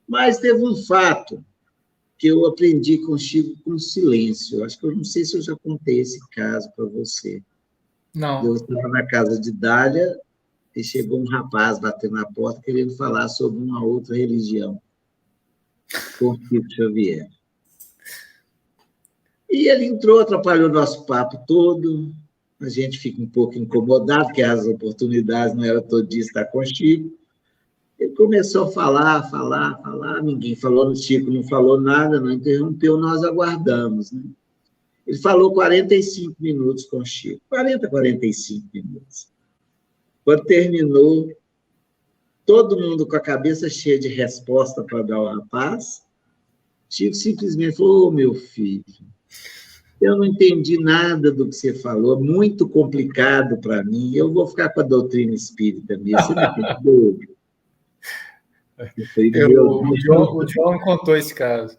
Mas teve um fato que eu aprendi com o Chico com silêncio, acho que eu não sei se eu já contei esse caso para você. Eu Não. estava na casa de Dália, e chegou um rapaz batendo na porta querendo falar sobre uma outra religião, com Chico Xavier. E ele entrou, atrapalhou o nosso papo todo, a gente fica um pouco incomodado, porque as oportunidades não era todo dia estar com o Chico. Ele começou a falar, ninguém falou no Chico, não falou nada, não interrompeu, nós aguardamos. Né? Ele falou 45 minutos com o Chico, 45 minutos. Quando terminou, todo mundo com a cabeça cheia de resposta para dar ao rapaz, Chico simplesmente falou, oh, meu filho, eu não entendi nada do que você falou, muito complicado para mim, eu vou ficar com a doutrina espírita mesmo, você me entendeu? Eu falei, meu O Deus. John contou esse caso.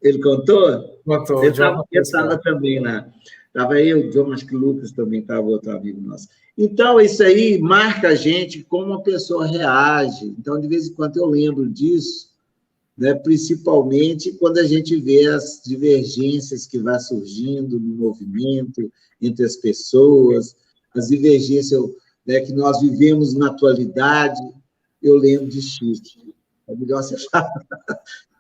Ele contou? Contou, o Ele John contou esse estava caso. também lá. Estava eu, o John, acho que o Lucas também estava, outro amigo nosso. Então, isso aí marca a gente como uma pessoa reage. Então, de vez em quando eu lembro disso, né? Principalmente quando a gente vê as divergências que vão surgindo no movimento, entre as pessoas, as divergências, né, que nós vivemos na atualidade, eu lembro de Chico. É melhor você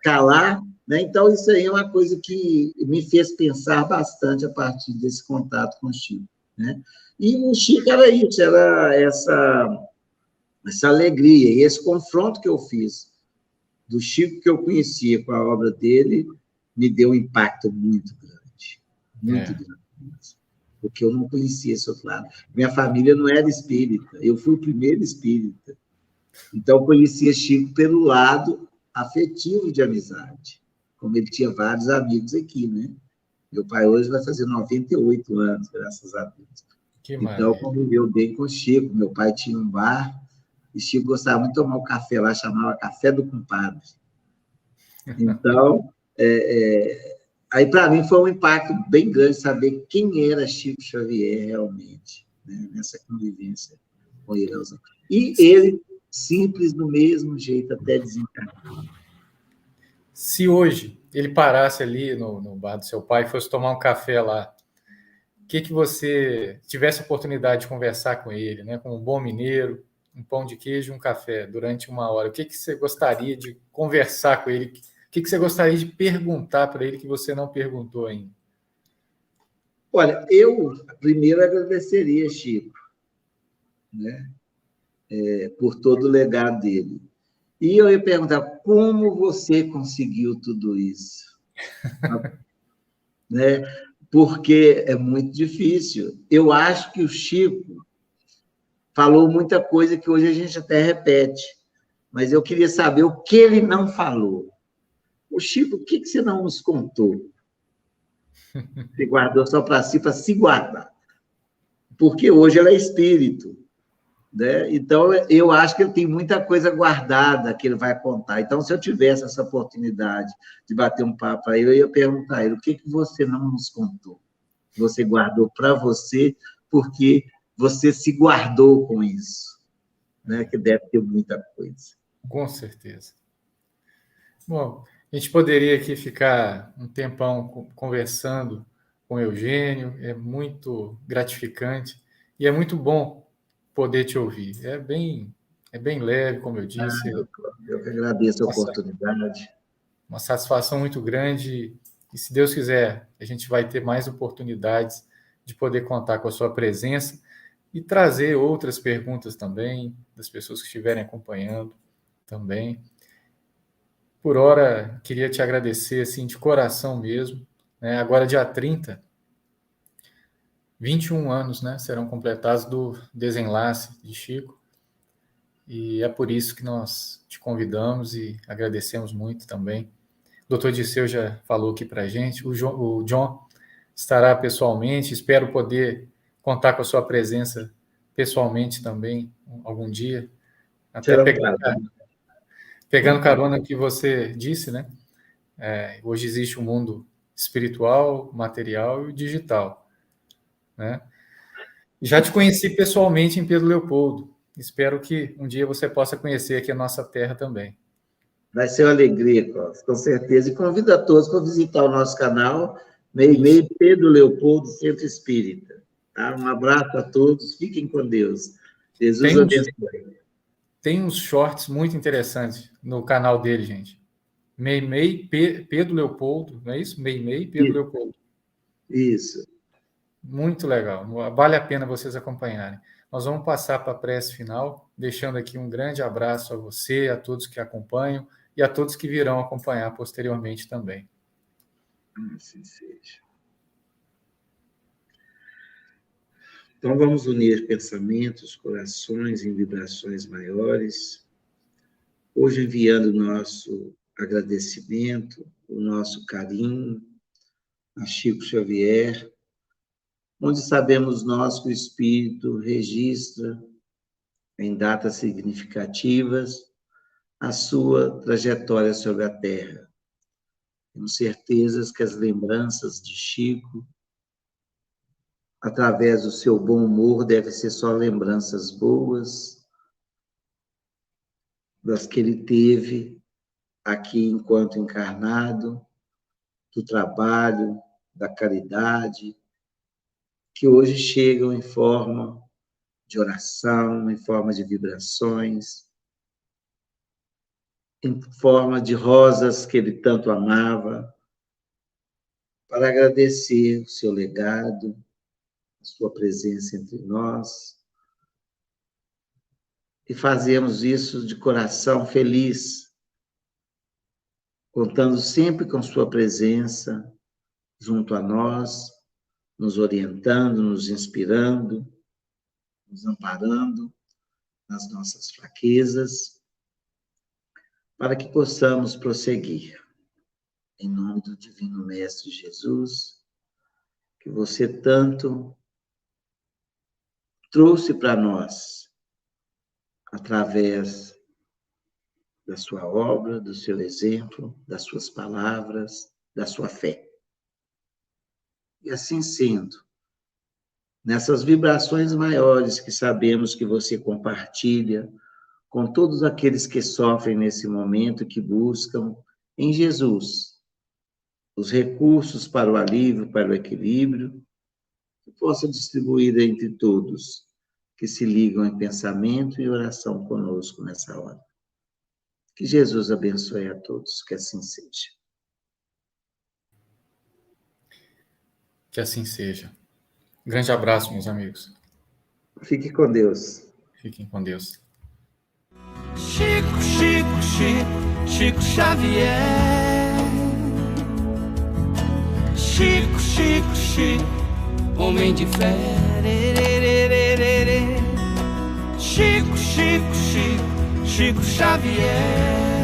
calar, né? Então, isso aí é uma coisa que me fez pensar bastante a partir desse contato com o Chico. Né? E o Chico era isso, era essa alegria, e esse confronto que eu fiz do Chico que eu conhecia com a obra dele, me deu um impacto muito É. grande, porque eu não conhecia esse outro lado. Minha família não era espírita, eu fui o primeiro espírita. Então, eu conhecia Chico pelo lado afetivo de amizade, como ele tinha vários amigos aqui, né? Meu pai hoje vai fazer 98 anos, graças a Deus. Que Então, maravilha. conviveu bem com o Chico. Meu pai tinha um bar, e Chico gostava muito de tomar um café lá, chamava Café do Compadre. Então, aí para mim foi um impacto bem grande saber quem era Chico Xavier realmente, né? Nessa convivência com ele. E ele, simples do mesmo jeito, até desencarnar. Se hoje ele parasse ali no bar do seu pai e fosse tomar um café lá, o que você tivesse a oportunidade de conversar com ele, né? Com um bom mineiro, um pão de queijo e um café durante uma hora, o que você gostaria de conversar com ele? O que você gostaria de perguntar para ele que você não perguntou ainda? Olha, eu primeiro agradeceria, Chico, né? Por todo o legado dele. E eu ia perguntar, como você conseguiu tudo isso? Né? Porque é muito difícil. Eu acho que o Chico falou muita coisa que hoje a gente até repete, mas eu queria saber o que ele não falou. O Chico, o que você não nos contou? Você guardou só para si, para se guardar. Porque hoje ela é espírito. Né? Então, eu acho que ele tem muita coisa guardada que ele vai contar. Então, se eu tivesse essa oportunidade de bater um papo aí, eu ia perguntar a ele, o que você não nos contou? Você guardou para você, porque você se guardou com isso. Né? Que deve ter muita coisa. Com certeza. Bom, a gente poderia aqui ficar um tempão conversando com o Eugênio, é muito gratificante e é muito bom poder te ouvir. É bem leve, como eu disse, Eu que agradeço a nossa, oportunidade. uma satisfação muito grande e, se Deus quiser, a gente vai ter mais oportunidades de poder contar com a sua presença e trazer outras perguntas também das pessoas que estiverem acompanhando também. Por hora, queria te agradecer assim de coração mesmo, né? Agora dia 30, 21 anos, né, serão completados do desenlace de Chico. e é por isso que nós te convidamos e agradecemos muito também. O Dr. Dirceu já falou aqui para a gente, o John estará pessoalmente, espero poder contar com a sua presença pessoalmente também, algum dia, até Será um prazer. pegando carona no que você disse, né? Hoje existe um mundo espiritual, material e digital, né? Já te conheci pessoalmente em Pedro Leopoldo. Espero que um dia você possa conhecer aqui a nossa terra também. Vai ser uma alegria, Cláudio, com certeza. E convido a todos para visitar o nosso canal, Isso. Pedro Leopoldo, Centro Espírita. Tá? Um abraço a todos, fiquem com Deus. Jesus abençoe. Tem uns shorts muito interessantes no canal dele, gente. Pedro Leopoldo, não é isso? Pedro Leopoldo. Isso. Muito legal. Vale a pena vocês acompanharem. Nós vamos passar para a prece final, deixando aqui um grande abraço a você, a todos que acompanham e a todos que virão acompanhar posteriormente também. Assim seja. Então, vamos unir pensamentos, corações em vibrações maiores. Hoje, enviando o nosso agradecimento, o nosso carinho a Chico Xavier, onde sabemos nós que o Espírito registra em datas significativas a sua trajetória sobre a Terra. Temos certezas que as lembranças de Chico, através do seu bom humor, devem ser só lembranças boas das que ele teve aqui enquanto encarnado, do trabalho, da caridade, que hoje chegam em forma de oração, em forma de vibrações, em forma de rosas que ele tanto amava, para agradecer o seu legado, a sua presença entre nós, e fazemos isso de coração feliz, contando sempre com sua presença junto a nós, nos orientando, nos inspirando, nos amparando nas nossas fraquezas, para que possamos prosseguir. Em nome do Divino Mestre Jesus, que você tanto trouxe para nós, através da sua obra, do seu exemplo, das suas palavras, da sua fé. E assim sendo, nessas vibrações maiores que sabemos que você compartilha com todos aqueles que sofrem nesse momento, que buscam em Jesus os recursos para o alívio, para o equilíbrio, que possa distribuir entre todos que se ligam em pensamento e oração conosco nessa hora. Que Jesus abençoe a todos, que assim seja. Que assim seja. Grande abraço, meus amigos. Fique com Deus. Fiquem com Deus. Chico, Chico, Chico, Chico Xavier. Chico, Chico, Chico, homem de fé. Chico, Chico, Chico, Chico Xavier.